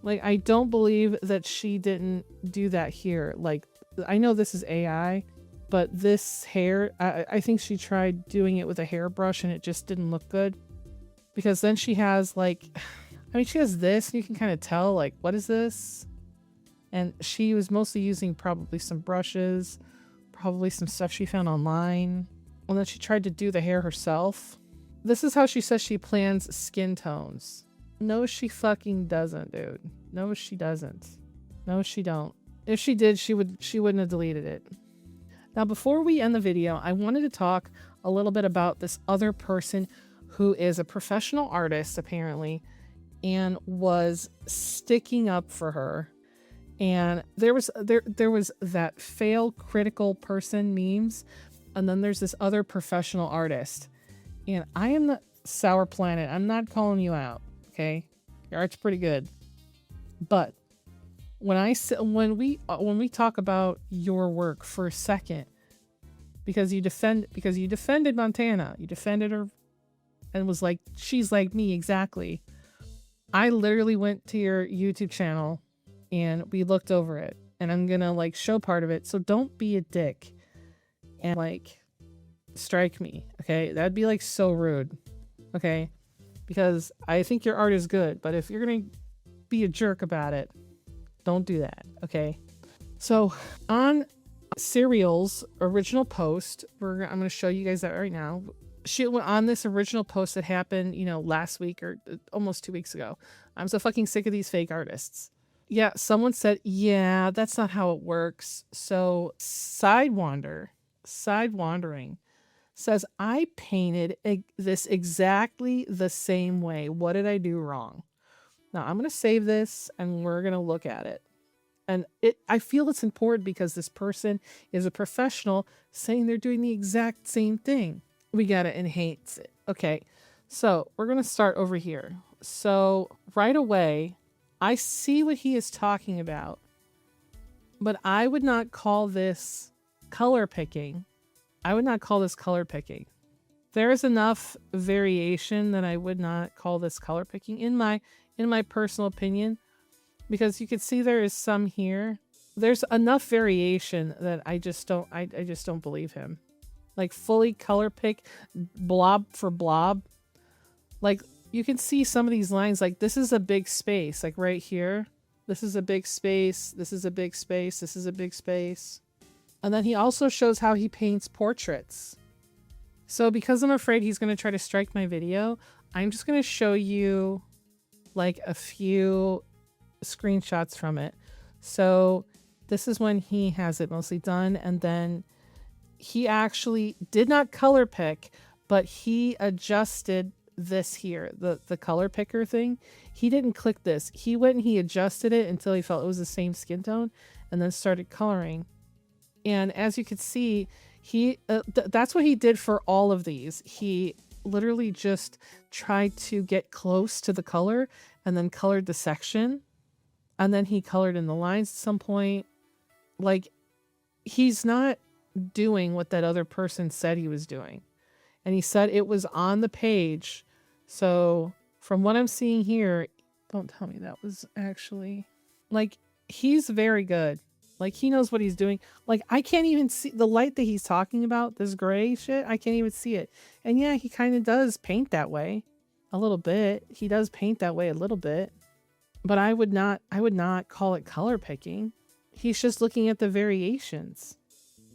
Like, I don't believe that she didn't do that here. Like, I know this is AI, but this hair, I think she tried doing it with a hairbrush and it just didn't look good. Because then she has, like, I mean, she has this, and you can kind of tell, like, what is this? And she was mostly using probably some brushes, probably some stuff she found online. And then she tried to do the hair herself. This is how she says she plans skin tones. No, she fucking doesn't, dude. No, she doesn't. No, she don't. If she did, she wouldn't have deleted it. Now, before we end the video, I wanted to talk a little bit about this other person who is a professional artist, apparently, and was sticking up for her. And there was that fail critical person memes, and then there's this other professional artist. And I am the Sour Planet. I'm not calling you out, okay? Your art's pretty good. But when we talk about your work for a second, because you defended Montana, you defended her, and was like, she's like me exactly. I literally went to your YouTube channel and we looked over it, and I'm gonna like show part of it. So don't be a dick and like strike me, okay? That'd be like so rude, okay? Because I think your art is good, but if you're gonna be a jerk about it, don't do that, okay? So on Serial's original post, I'm gonna show you guys that right now. She went on this original post that happened, last week or almost 2 weeks ago. I'm so fucking sick of these fake artists. Yeah, someone said, yeah, that's not how it works. So Sidewandering says, I painted this exactly the same way. What did I do wrong? Now I'm going to save this and we're going to look at it. And I feel it's important because this person is a professional saying they're doing the exact same thing. We got it and hates it. Okay, so we're going to start over here. So right away, I see what he is talking about, but I would not call this color picking. I would not call this color picking. There is enough variation that I would not call this color picking in my personal opinion, because you can see there is some here. There's enough variation that I just don't believe him. Like fully color pick blob for blob. Like you can see some of these lines, like this is a big space, like right here. This is a big space. This is a big space. This is a big space. And then he also shows how he paints portraits. So because I'm afraid he's going to try to strike my video, I'm just going to show you like a few screenshots from it. So this is when he has it mostly done, and then he actually did not color pick, but he adjusted this here, the color picker thing. He didn't click this. He went and he adjusted it until he felt it was the same skin tone, and then started coloring. And as you can see, that's what he did for all of these. He literally just tried to get close to the color and then colored the section. And then he colored in the lines at some point. Like, he's not doing what that other person said he was doing. And he said it was on the page. So from what I'm seeing here, don't tell me that was actually, like, he's very good. Like, he knows what he's doing. Like, I can't even see the light that he's talking about, this gray shit. I can't even see it. And yeah, he kind of does paint that way a little bit. He does paint that way a little bit. But I would not call it color picking. He's just looking at the variations.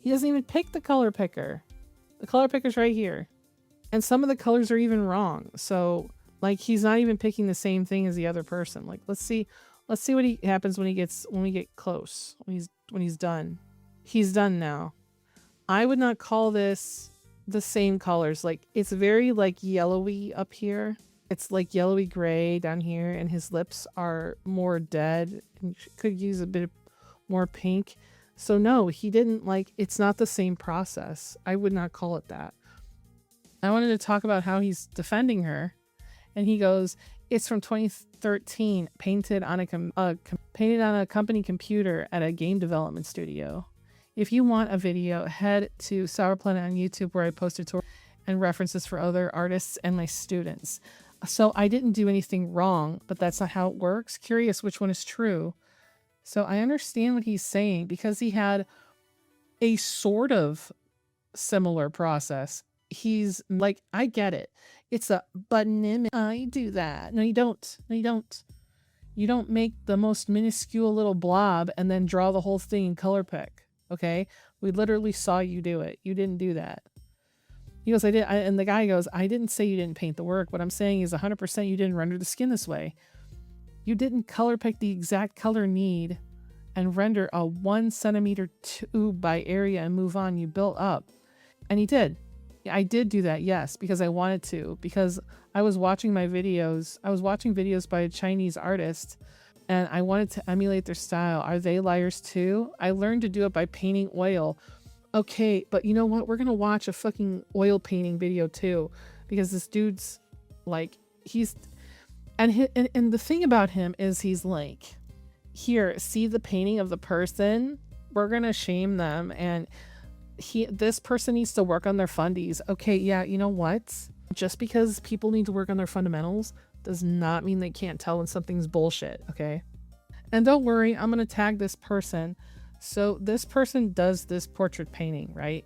He doesn't even pick the color picker. The color picker's right here. And some of the colors are even wrong. So like he's not even picking the same thing as the other person. Like let's see what happens when we get close. When he's done. He's done now. I would not call this the same colors. Like it's very like yellowy up here. It's like yellowy gray down here, and his lips are more dead and could use a bit more pink. So no, he didn't it's not the same process. I would not call it that. I wanted to talk about how he's defending her, and he goes, "It's from 2013, painted on a company computer at a game development studio. If you want a video, head to Sour Planet on YouTube, where I posted tutorials and references for other artists and my students." So I didn't do anything wrong, but that's not how it works. Curious which one is true. So I understand what he's saying, because he had a sort of similar process. He's like, I get it. It's a button image. I do that. No, you don't. No, you don't. You don't make the most minuscule little blob and then draw the whole thing in color pick. Okay? We literally saw you do it. You didn't do that. He goes, I did. And the guy goes, I didn't say you didn't paint the work. What I'm saying is 100% you didn't render the skin this way. You didn't color pick the exact color need and render a 1 centimeter tube by area and move on. You built up. And he did. I did do that, yes, because I wanted to. Because I was watching my videos. I was watching videos by a Chinese artist, and I wanted to emulate their style. Are they liars too? I learned to do it by painting oil. Okay, but you know what? We're going to watch a fucking oil painting video too, because this dude's like, and the thing about him is he's like, here, see the painting of the person? We're going to shame them, and this person needs to work on their fundies. Okay, yeah, you know what? Just because people need to work on their fundamentals does not mean they can't tell when something's bullshit, okay? And don't worry, I'm going to tag this person. So this person does this portrait painting, right?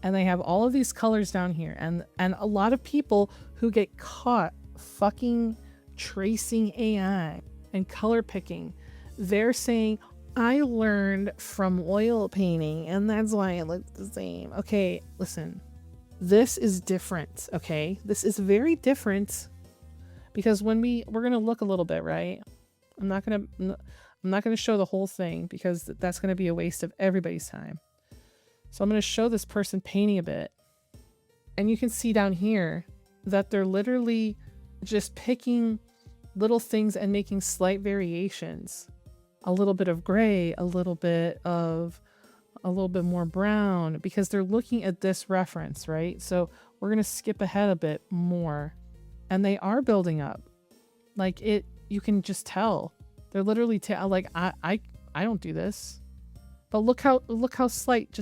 And they have all of these colors down here. And a lot of people who get caught fucking tracing AI and color picking, they're saying, I learned from oil painting and that's why it looks the same. Okay, listen, this is different, okay? This is very different, because when we're going to look a little bit, right? I'm not going to show the whole thing, because that's going to be a waste of everybody's time. So I'm going to show this person painting a bit. And you can see down here that they're literally just picking little things and making slight variations. A little bit of gray, a little bit more brown, because they're looking at this reference, right? So we're going to skip ahead a bit more. And they are building up. Like you can just tell. They're literally like, I don't do this. But look how slight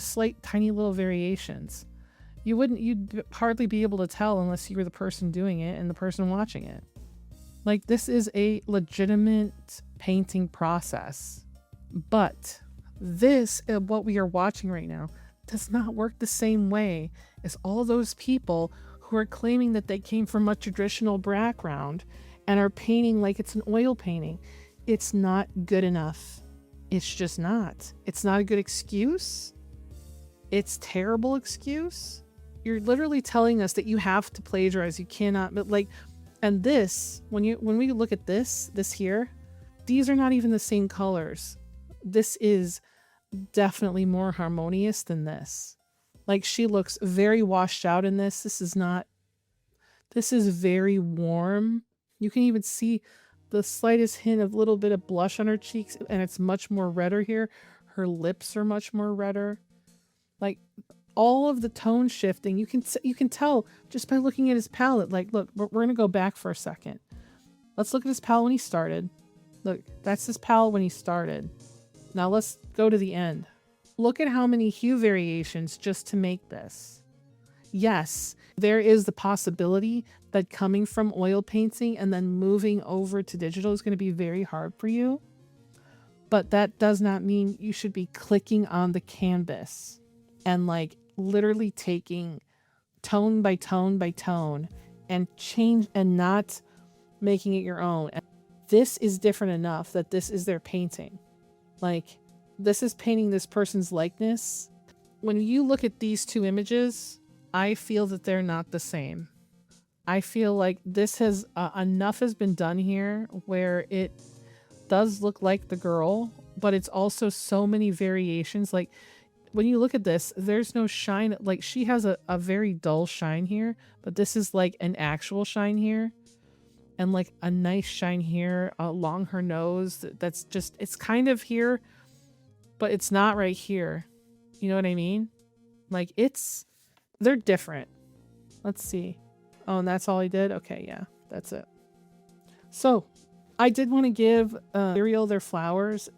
tiny little variations. You'd hardly be able to tell unless you were the person doing it and the person watching it. Like, this is a legitimate painting process. But this, what we are watching right now, does not work the same way as all those people who are claiming that they came from a traditional background and are painting like it's an oil painting. It's not good enough. It's just not. It's not a good excuse. It's terrible excuse. You're literally telling us that you have to plagiarize. You cannot, but like, and this, when we look at this here, these are not even the same colors. This is definitely more harmonious than this. Like, she looks very washed out in this. This is very warm. You can even see the slightest hint of little bit of blush on her cheeks, and it's much more redder here. Her lips are much more redder. Like, all of the tone shifting, you can tell just by looking at his palette. Like, look, we're going to go back for a second. Let's look at his palette when he started. Look, that's his palette when he started. Now let's go to the end. Look at how many hue variations just to make this. Yes, there is the possibility that coming from oil painting and then moving over to digital is going to be very hard for you. But that does not mean you should be clicking on the canvas and like literally taking tone by tone by tone and change and not making it your own. this is different enough that this is their painting. Like, this is painting this person's likeness. When you look at these two images, I feel that they're not the same. I feel like this has enough has been done here where it does look like the girl, but it's also so many variations. Like, when you look at this, there's no shine. Like, she has a very dull shine here, but this is like an actual shine here, and like a nice shine here along her nose. That's just, it's kind of here, but it's not right here. You know what I mean? Like, they're different. Let's see. Oh, and that's all I did? Okay, yeah, that's it. So, I did want to give Ariel their flowers.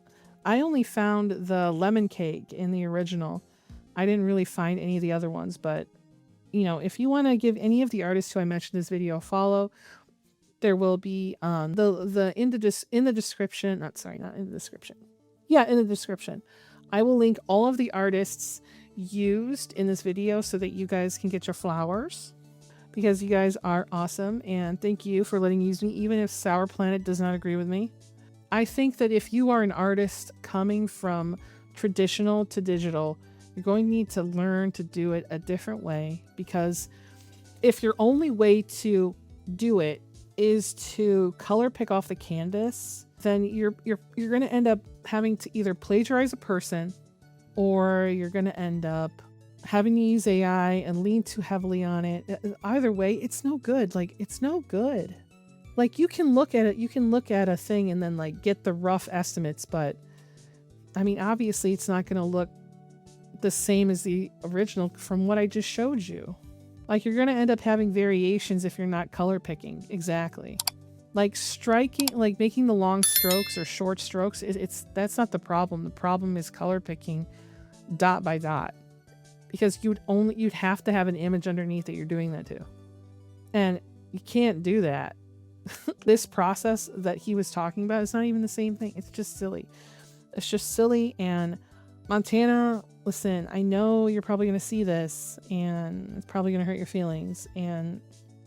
I only found the lemon cake in the original. I didn't really find any of the other ones, but, you know, if you want to give any of the artists who I mentioned in this video a follow, there will be in the description. Not in the description. Yeah, in the description. I will link all of the artists used in this video so that you guys can get your flowers, because you guys are awesome, and thank you for letting me use me, even if Sour Planet does not agree with me. I think that if you are an artist coming from traditional to digital, you're going to need to learn to do it a different way, because if your only way to do it is to color pick off the canvas, then you're going to end up having to either plagiarize a person, or you're going to end up having to use AI and lean too heavily on it. Either way, it's no good. Like, it's no good. Like, you can look at it, you can look at a thing and then like get the rough estimates, but I mean, obviously it's not going to look the same as the original from what I just showed you. Like, you're going to end up having variations if you're not color picking. Exactly. Like, striking, like making the long strokes or short strokes, that's not the problem. The problem is color picking dot by dot, because you'd have to have an image underneath that you're doing that to, and you can't do that. This process that he was talking about is not even the same thing. It's just silly. It's just silly. And Montana, listen, I know you're probably going to see this and it's probably going to hurt your feelings, and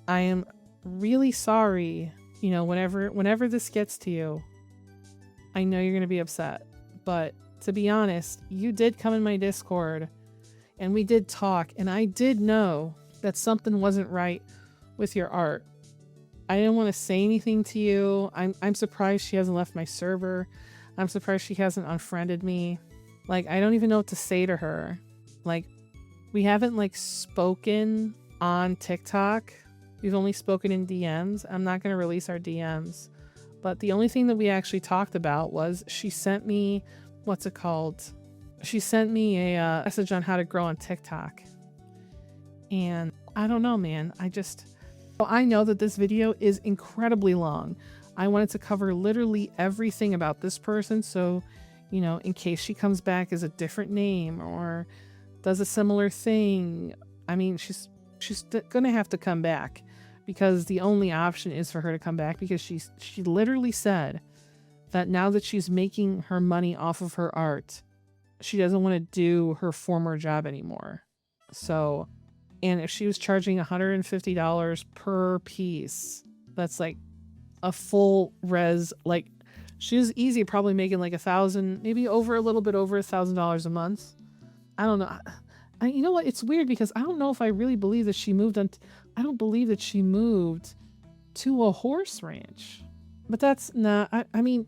I am really sorry. You know, whenever this gets to you, I know you're going to be upset, but to be honest, you did come in my Discord and we did talk, and I did know that something wasn't right with your art. I didn't want to say anything to you. I'm surprised she hasn't left my server. I'm surprised she hasn't unfriended me. Like, I don't even know what to say to her. Like, we haven't like spoken on TikTok. We've only spoken in DMs. I'm not going to release our DMs. But the only thing that we actually talked about was she sent me, what's it called? She sent me a message on how to grow on TikTok. And I don't know, man. I know that this video is incredibly long. I wanted to cover literally everything about this person. So, you know, in case she comes back as a different name or does a similar thing, I mean, she's going to have to come back, because the only option is for her to come back, because she literally said that now that she's making her money off of her art, she doesn't want to do her former job anymore. So, and if she was charging $150 per piece, that's like a full res, like she was easy probably making like $1,000, maybe a little bit over $1,000 a month. I don't know. You know what? It's weird, because I don't know if I really believe that she moved on. I don't believe that she moved to a horse ranch, but that's not, I mean,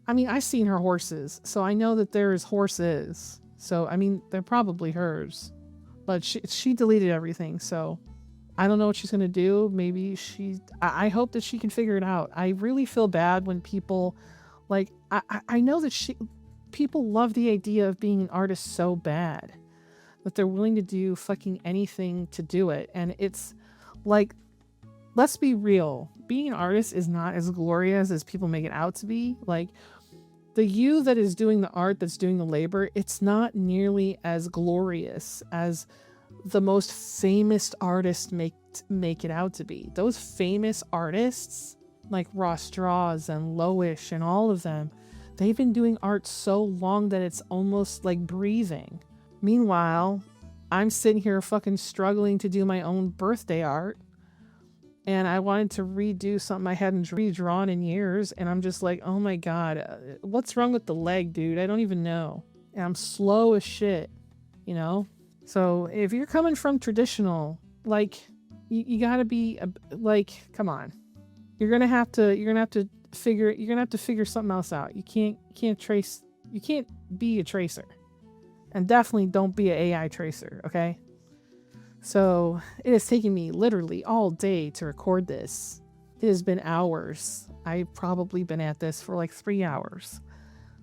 I've seen her horses, so I know that there's horses. So, I mean, they're probably hers, but she deleted everything. So I don't know what she's going to do. Maybe I hope that she can figure it out. I really feel bad when people like, I know that people love the idea of being an artist so bad that they're willing to do fucking anything to do it. And it's like, let's be real. Being an artist is not as glorious as people make it out to be. Like, the you that is doing the art, that's doing the labor, it's not nearly as glorious as the most famous artists make it out to be. Those famous artists like Ross Straws and Lowish and all of them, they've been doing art so long that it's almost like breathing. Meanwhile, I'm sitting here fucking struggling to do my own birthday art. and I wanted to redo something I hadn't redrawn in years, and I'm just like, oh my god, what's wrong with the leg, dude? I don't even know. And I'm slow as shit, you know? So if you're coming from traditional, like, you gotta be like, come on. You're gonna have to figure something else out. You can't be a tracer. And definitely don't be an AI tracer, okay? So it has taken me literally all day to record this. It has been hours. I've probably been at this for like 3 hours.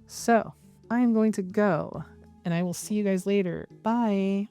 So I am going to go, and I will see you guys later. Bye.